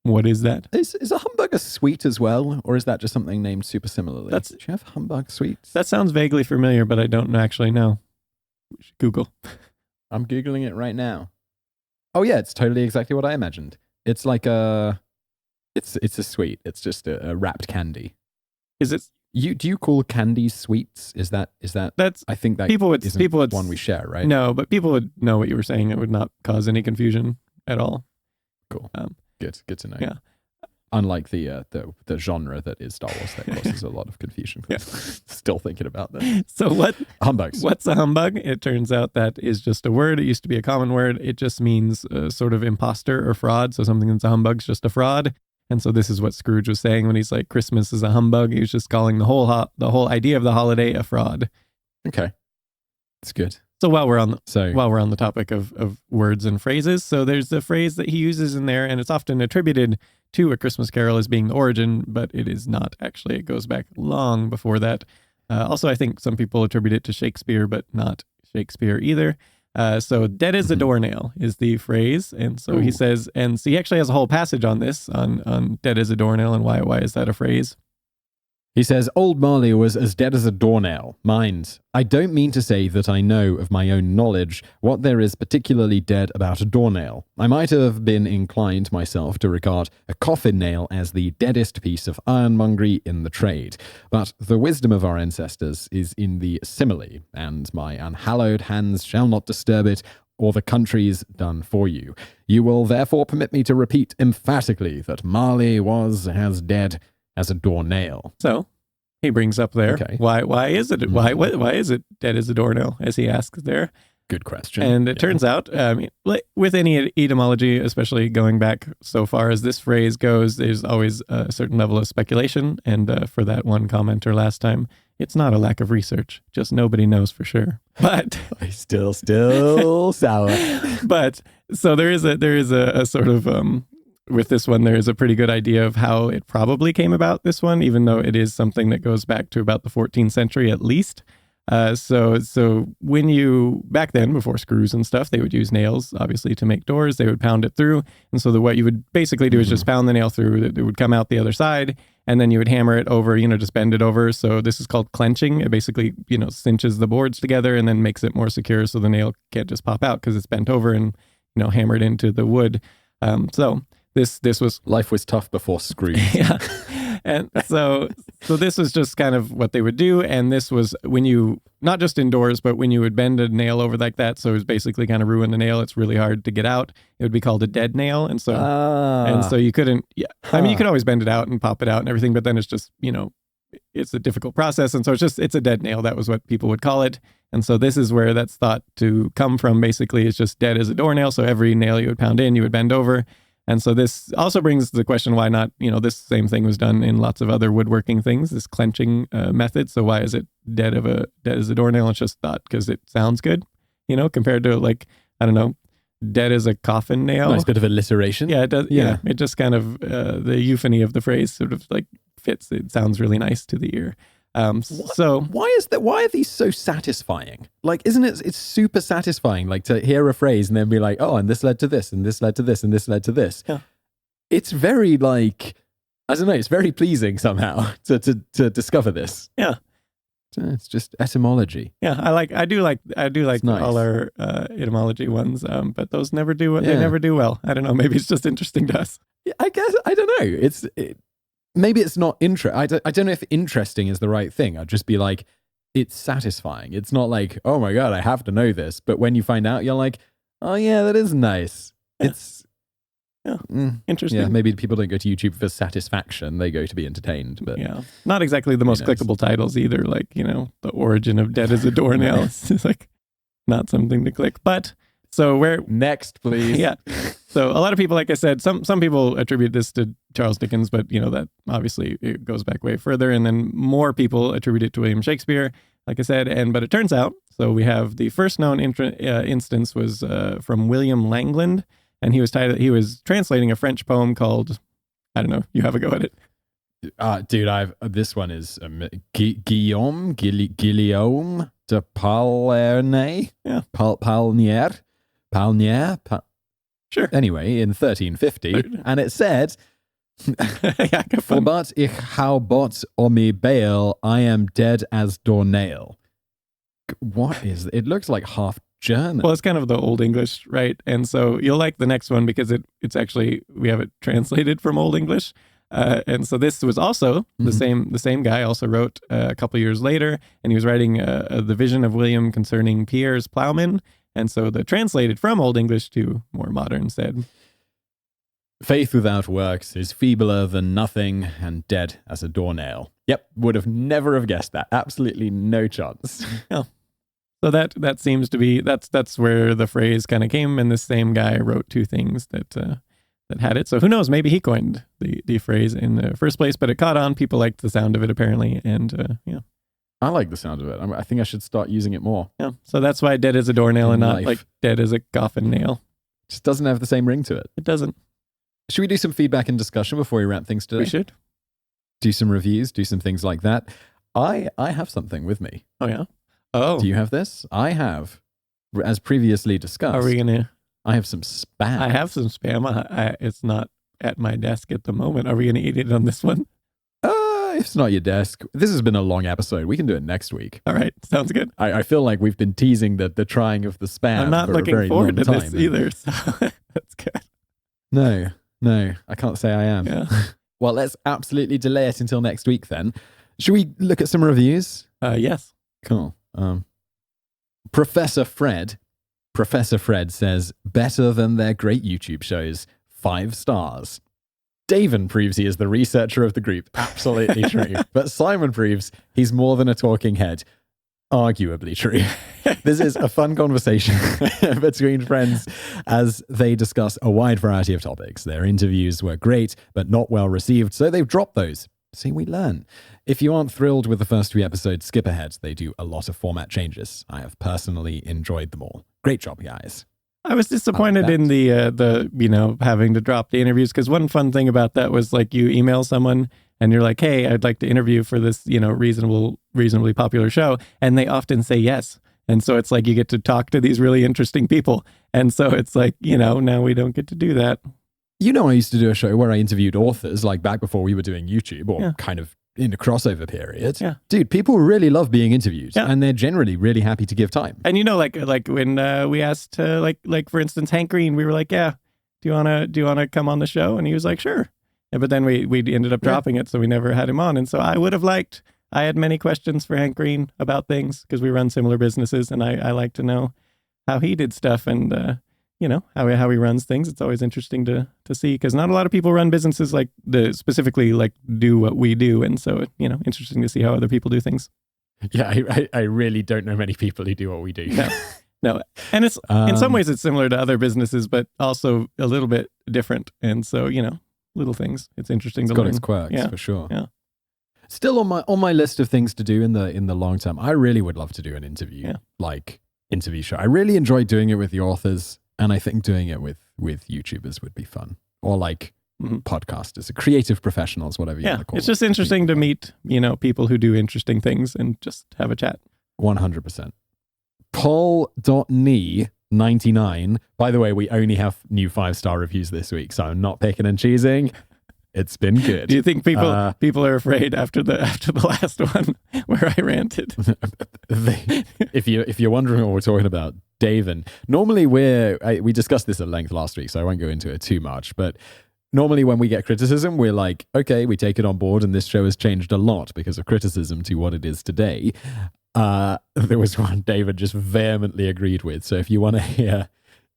What is that? Is a humbug a sweet as well? Or is that just something named super similarly? Do you have humbug sweets? That sounds vaguely familiar, but I don't actually know. We should Google. I'm Googling it right now. Oh yeah, it's totally exactly what I imagined. It's like it's a sweet. It's just a wrapped candy. Is it? Do you call candies sweets? Is that? That's. I think that people would one we share, right? No, but people would know what you were saying. It would not cause any confusion at all. Cool. Good to know. Yeah. Unlike the genre that is Star Wars, that causes a lot of confusion. Yeah. Still thinking about that. So humbugs? What's a humbug? It turns out that is just a word. It used to be a common word. It just means sort of imposter or fraud. So something that's a humbug is just a fraud. And so this is what Scrooge was saying when he's like, Christmas is a humbug. He was just calling the whole idea of the holiday a fraud. Okay, that's good. So while we're on the topic of words and phrases, so there's a phrase that he uses in there, and it's often attributed to A Christmas Carol as being the origin, but it is not actually. It goes back long before that. Also, I think some people attribute it to Shakespeare, but not Shakespeare either. So dead as a doornail is the phrase. And so he says, and so he actually has a whole passage on this, on dead as a doornail, and why is that a phrase? He says, old Marley was as dead as a doornail. Mind, I don't mean to say that I know of my own knowledge what there is particularly dead about a doornail. I might have been inclined myself to regard a coffin nail as the deadest piece of ironmongery in the trade. But the wisdom of our ancestors is in the simile, and my unhallowed hands shall not disturb it, or the country's done for you. You will therefore permit me to repeat emphatically that Marley was as dead as a doornail. So he brings up there, okay. Why is it why is it dead as a doornail, as he asks there? Good question. And it turns out, with any etymology, especially going back so far as this phrase goes, there's always a certain level of speculation. And for that one commenter last time, It's not a lack of research, just nobody knows for sure. But I still sour. but so there is a sort of with this one, there is a pretty good idea of how it probably came about, this one, even though it is something that goes back to about the 14th century at least. So when you, back then, before screws and stuff, they would use nails, obviously, to make doors. They would pound it through. And so what you would basically do is just pound the nail through. It would come out the other side, and then you would hammer it over, just bend it over. So this is called clenching. It basically, cinches the boards together and then makes it more secure so the nail can't just pop out because it's bent over and, hammered into the wood. So this was... Life was tough before screws. Yeah. And so this was just kind of what they would do. And this was when you, not just indoors, but when you would bend a nail over like that. So it was basically kind of ruin the nail. It's really hard to get out. It would be called a dead nail. And so you couldn't, I mean, you could always bend it out and pop it out and everything, but then it's just, it's a difficult process. And so it's a dead nail. That was what people would call it. And so this is where that's thought to come from. Basically, it's just dead as a doornail. So every nail you would pound in, you would bend over. And so this also brings the question, why not, this same thing was done in lots of other woodworking things, this clenching method. So why is it dead as a doornail? It's just thought because it sounds good, compared to like, I don't know, dead as a coffin nail. Nice bit of alliteration. Yeah, it does. Yeah. It just kind of, the euphony of the phrase sort of like fits. It sounds really nice to the ear. So why is that? Why are these so satisfying? Like, isn't it? It's super satisfying, like to hear a phrase and then be like, oh, and this led to this, and this led to this, and this led to this. Yeah. It's very like, I don't know. It's very pleasing somehow to discover this. Yeah. It's just etymology. Yeah, I do like nice. all our etymology ones, but those never do. They never do well. I don't know. Maybe it's just interesting to us. I guess I don't know. Maybe it's not I don't know if interesting is the right thing. I'd just be like, it's satisfying. It's not like, oh my God, I have to know this. But when you find out, you're like, oh yeah, that is nice. Yeah. It's interesting. Yeah, maybe people don't go to YouTube for satisfaction. They go to be entertained. But yeah, not exactly the most clickable titles either. Like, the origin of dead as a doornail. It's like not something to click. But so next, please. Yeah. So a lot of people, like I said, some people attribute this to Charles Dickens, but that obviously it goes back way further. And then more people attribute it to William Shakespeare, like I said. But it turns out, so we have the first known instance was from William Langland, and he was translating a French poem called, I don't know, you have a go at it. Dude, this one is Guillaume de Palernay. Yeah. Palnier. Sure. Anyway, in 1350, and it said, yeah, "But ich hou bot omi bail, I am dead as doornail." What is it? It looks like half German. Well, it's kind of the Old English, right? And so you'll like the next one because it's actually, we have it translated from Old English. And so this was also the same guy also wrote a couple years later, and he was writing the vision of William concerning Pierre's plowman. And so the translated from Old English to more modern said, "Faith without works is feebler than nothing and dead as a doornail." Yep, would have never have guessed that. Absolutely no chance. Yeah. So that seems to be, that's where the phrase kind of came, and this same guy wrote two things that had it. So who knows, maybe he coined the phrase in the first place, but it caught on. People liked the sound of it apparently, and yeah. I like the sound of it. I think I should start using it more. Yeah. So that's why dead as a doornail and not like dead as a coffin nail. Just doesn't have the same ring to it. It doesn't. Should we do some feedback and discussion before we wrap things today? We should. Do some reviews, do some things like that. I have something with me. Oh, yeah? Oh. Do you have this? I have, as previously discussed. Are we going to? I have some spam. I have some spam. It's not at my desk at the moment. Are we going to eat it on this one? It's not your desk. This has been a long episode. We can do it next week. All right. Sounds good. I feel like we've been teasing the trying of the spam. I'm not for looking a very forward long to time, this either. So that's good. No, I can't say I am. Yeah. Well, let's absolutely delay it until next week then. Should we look at some reviews? Yes. Cool. Professor Fred says, better than their great YouTube shows. 5 stars. Daven proves he is the researcher of the group. Absolutely true. But Simon proves he's more than a talking head. Arguably true. This is a fun conversation between friends as they discuss a wide variety of topics. Their interviews were great, but not well received, so they've dropped those. See, we learn. If you aren't thrilled with the first 3 episodes, skip ahead. They do a lot of format changes. I have personally enjoyed them all. Great job, guys. I was disappointed in the having to drop the interviews, because one fun thing about that was like you email someone and you're like, hey, I'd like to interview for this, reasonably popular show. And they often say yes. And so it's like you get to talk to these really interesting people. And so it's like, now we don't get to do that. I used to do a show where I interviewed authors, like back before we were doing YouTube, or kind of in a crossover period. Yeah. Dude, people really love being interviewed, and they're generally really happy to give time. And like when we asked like for instance Hank Green, we were like, yeah, do you wanna come on the show? And he was like, sure. But then we ended up dropping it, so we never had him on. And so I had many questions for Hank Green about things, because we run similar businesses, and I like to know how he did stuff, and how he runs things. It's always interesting to see, because not a lot of people run businesses specifically do what we do. And so, interesting to see how other people do things. Yeah, I really don't know many people who do what we do. No. And it's, in some ways it's similar to other businesses, but also a little bit different. And so, little things. It's interesting to learn. It's got its quirks, for sure. Yeah. Still on my list of things to do in the long term, I really would love to do an interview, interview show. I really enjoy doing it with the authors. And I think doing it with YouTubers would be fun, or podcasters, creative professionals, whatever you want to call it. It's just interesting to meet, people who do interesting things and just have a chat. 100%. Paul.knee99. By the way, we only have new 5-star reviews this week, so I'm not picking and choosing. It's been good. Do you think people are afraid after the last one where I ranted? If you're wondering what we're talking about, Daven. Normally we discussed this at length last week, so I won't go into it too much. But normally when we get criticism, we're like, okay, we take it on board, and this show has changed a lot because of criticism to what it is today. There was one David just vehemently agreed with. So if you want to hear.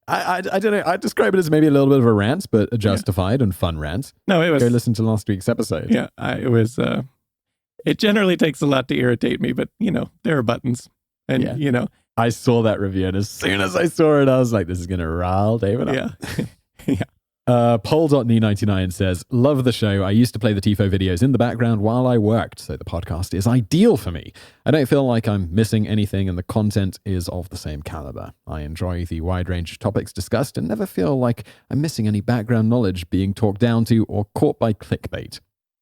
I don't know. I'd describe it as maybe a little bit of a rant, but a justified and fun rant. No, it was. Go listen to last week's episode. Yeah, it was. It generally takes a lot to irritate me, but there are buttons, and I saw that review, and as soon as I saw it, I was like, "This is gonna rile David up." Yeah. Poll.knee99 says, love the show. I used to play the TIFO videos in the background while I worked, so the podcast is ideal for me. I don't feel like I'm missing anything, and the content is of the same caliber. I enjoy the wide range of topics discussed and never feel like I'm missing any background knowledge being talked down to or caught by clickbait.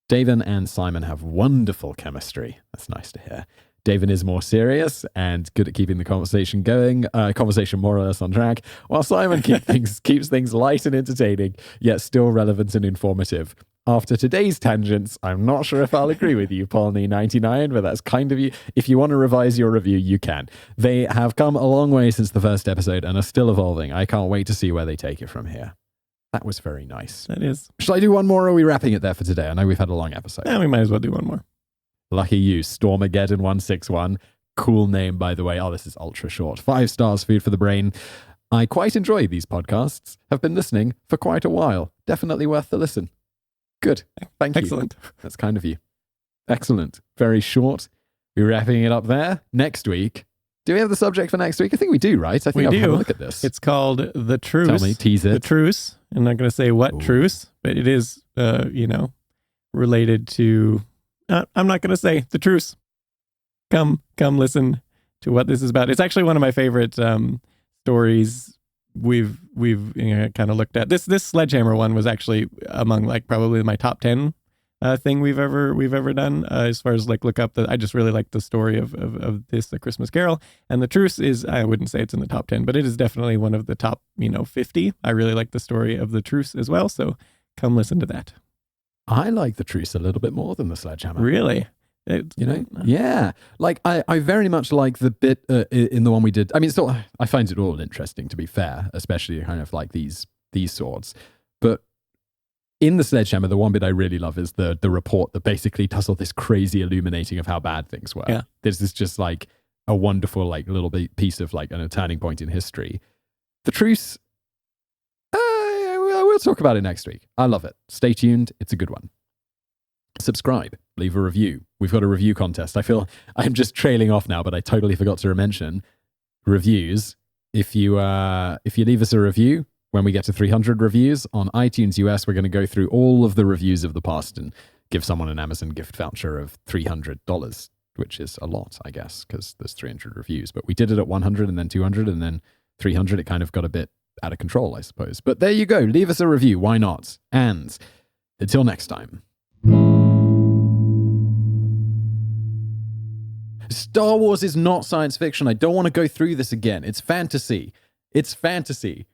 Daven and Simon have wonderful chemistry. That's nice to hear. Daven is more serious and good at keeping the conversation going, conversation more or less on track, while Simon keeps things light and entertaining, yet still relevant and informative. After today's tangents, I'm not sure if I'll agree with you, Paulney99, but that's kind of you. If you want to revise your review, you can. They have come a long way since the first episode and are still evolving. I can't wait to see where they take it from here. That was very nice. That is. Shall I do one more, or are we wrapping it there for today? I know we've had a long episode. Yeah, we might as well do one more. Lucky you, Stormageddon161. Cool name, by the way. Oh, this is ultra short. 5 stars, food for the brain. I quite enjoy these podcasts. Have been listening for quite a while. Definitely worth the listen. Good. Thank you. Excellent. That's kind of you. Excellent. Very short. We're wrapping it up there. Next week. Do we have the subject for next week? I think we do, right? I think I'll have a look at this. It's called The Truce. Tell me, tease it. The Truce. I'm not going to say what truce, but it is, related to... I'm not going to say the truce. Come listen to what this is about. It's actually one of my favorite stories we've kind of looked at. This Sledgehammer one was actually among probably my top 10 thing we've ever done as far as look up. I just really like the story of this, A Christmas Carol. And the truce is, I wouldn't say it's in the top 10, but it is definitely one of the top 50. I really like the story of the truce as well. So come listen to that. I like the truce a little bit more than the Sledgehammer. Really? Yeah. I very much like the bit in the one we did. I mean, I find it all interesting, to be fair, especially kind of these swords. But in the Sledgehammer, the one bit I really love is the report that basically does all this crazy illuminating of how bad things were. Yeah. This is just a wonderful little piece of a turning point in history. The truce. We'll talk about it next week. I love it. Stay tuned. It's a good one. Subscribe. Leave a review. We've got a review contest. I feel I'm just trailing off now, but I totally forgot to mention reviews. If you leave us a review, when we get to 300 reviews on iTunes US, we're going to go through all of the reviews of the past and give someone an Amazon gift voucher of $300, which is a lot, I guess, because there's 300 reviews. But we did it at 100 and then 200 and then 300. It kind of got a bit out of control, I suppose. But there you go. Leave us a review. Why not? And until next time. Star Wars is not science fiction. I don't want to go through this again. It's fantasy. It's fantasy.